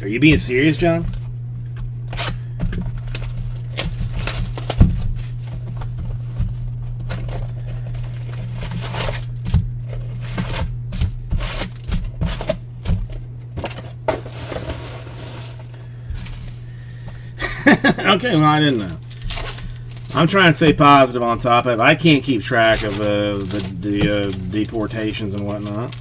Are you being serious, John? Okay, well, I didn't know. I'm trying to stay positive on top of it. I can't keep track of the deportations and whatnot.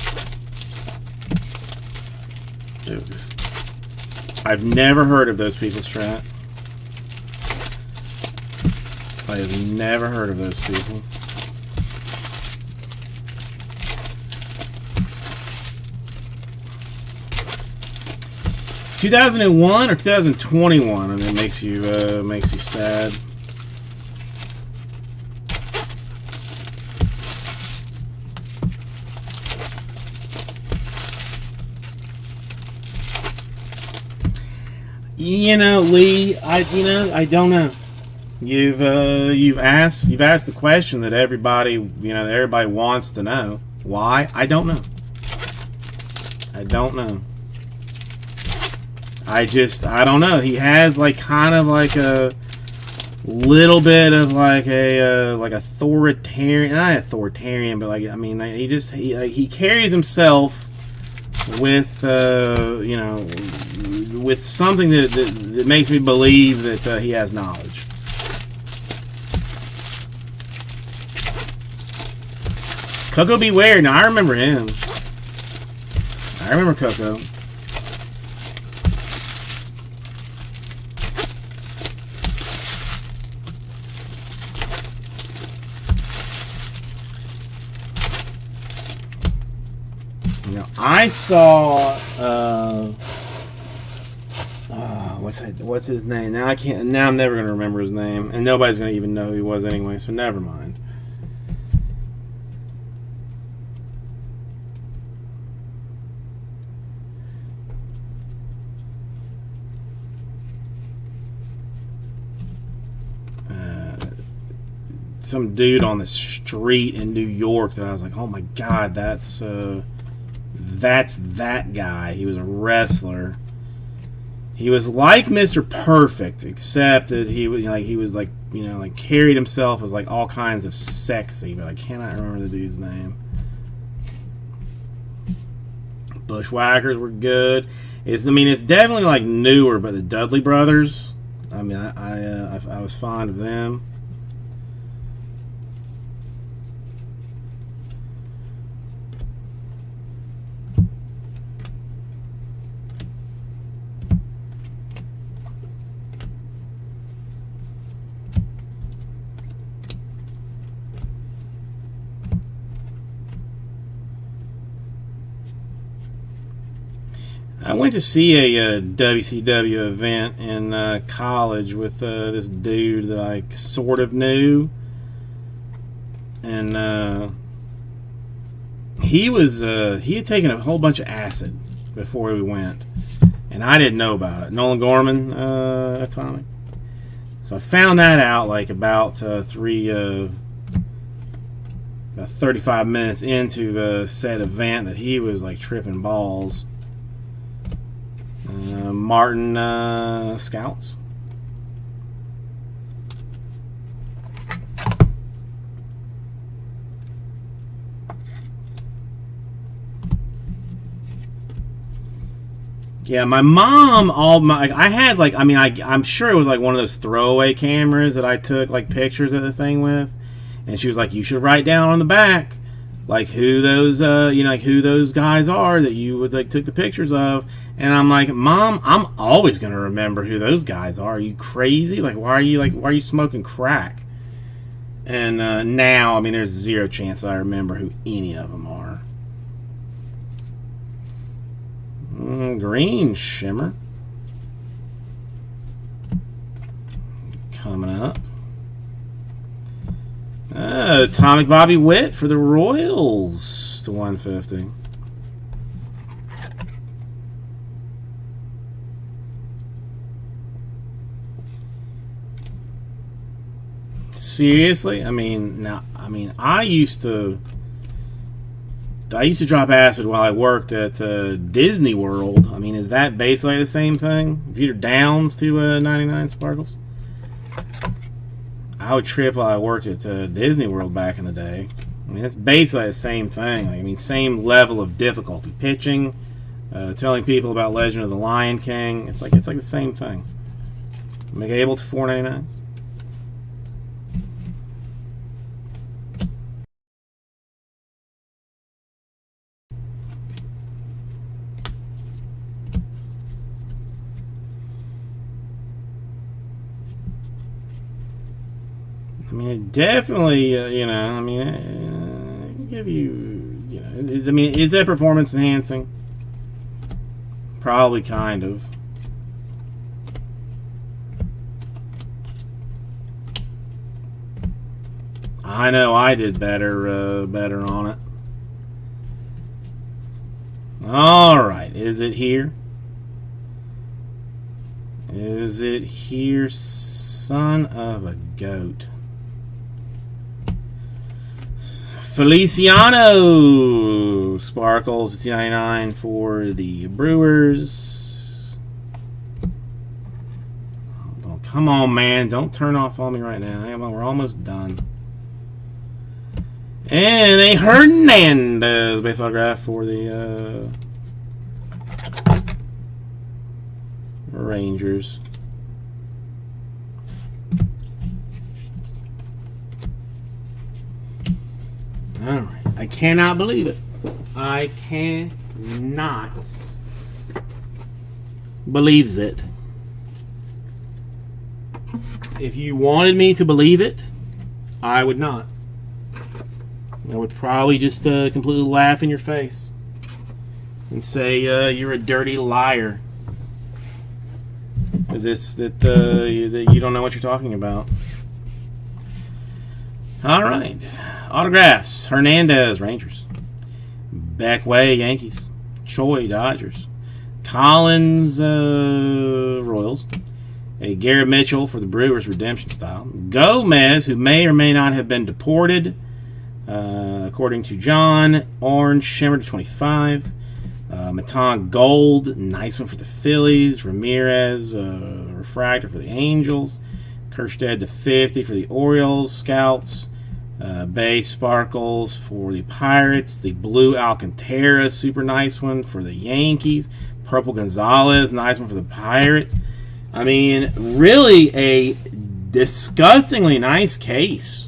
I've never heard of those people, Strat. I have never heard of those people. (2001) or 2021, and it makes you sad. You know, Lee, I don't know. You've asked the question that everybody wants to know. Why? I don't know. I don't know. I don't know. He has like kind of like a little bit of like a like authoritarian, not authoritarian, but like, I mean, he carries himself with with something that makes me believe that he has knowledge. Coco Beware. Now I remember him. I remember Coco. I saw what's his name? Now I'm never gonna remember his name, and nobody's gonna even know who he was anyway, so never mind. Some dude on the street in New York that I was like, oh my god, that's that guy. He was a wrestler. He was like Mr. Perfect, except that he was carried himself as like all kinds of sexy, but I cannot remember the dude's name. Bushwhackers were good. It's definitely like newer, but the Dudley Brothers, I mean, I was fond of them. I went to see a WCW event in college with this dude that I sort of knew, and he had taken a whole bunch of acid before we went, and I didn't know about it. Nolan Gorman, Atomic. So I found that out like about 35 minutes into said event that he was like tripping balls. Martin Scouts. Yeah, my mom, I had like, I'm sure it was like one of those throwaway cameras that I took like pictures of the thing with, and she was like, you should write down on the back like who those who those guys are that you would like took the pictures of. And I'm like, Mom, I'm always gonna remember who those guys are. Are you crazy? Like, why are you smoking crack? And now, there's zero chance I remember who any of them are. Green Shimmer coming up. Atomic Bobby Witt for the Royals to 150. Seriously? I used to drop acid while I worked at Disney World. Is that basically the same thing? Jeter Downs to 99 Sparkles? I would trip while I worked at Disney World back in the day. It's basically the same thing. Same level of difficulty. Pitching, telling people about Legend of the Lion King. It's like the same thing. McAble to 499. I mean, it definitely, you know, I mean, I can give you, you know, I mean, is that performance enhancing? Probably kind of. I know I did better on it. All right, is it here? Is it here, son of a goat? Feliciano Sparkles, $2.99 for the Brewers. Oh, come on, man. Don't turn off on me right now. We're almost done. And a Hernandez base autograph for the Rangers. All right. I cannot believe it. I cannot believe it. If you wanted me to believe it, I would not. I would probably just completely laugh in your face and say you're a dirty liar. That you don't know what you're talking about. All right, autographs: Hernandez, Rangers; Beckway, Yankees; Choi, Dodgers; Collins, Royals; a Garrett Mitchell for the Brewers, redemption style; Gomez, who may or may not have been deported. According to John, orange shimmer to 25. Matan gold, nice one for the Phillies. Ramirez, refractor for the Angels. Kerstead to 50 for the Orioles. Scouts, base sparkles for the Pirates. The blue Alcantara, super nice one for the Yankees. Purple Gonzalez, nice one for the Pirates. I mean, really a disgustingly nice case.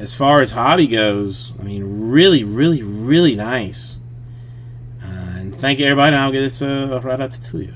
As far as hobby goes, I mean, really, really, really nice. And thank you, everybody. I'll get this right out to you.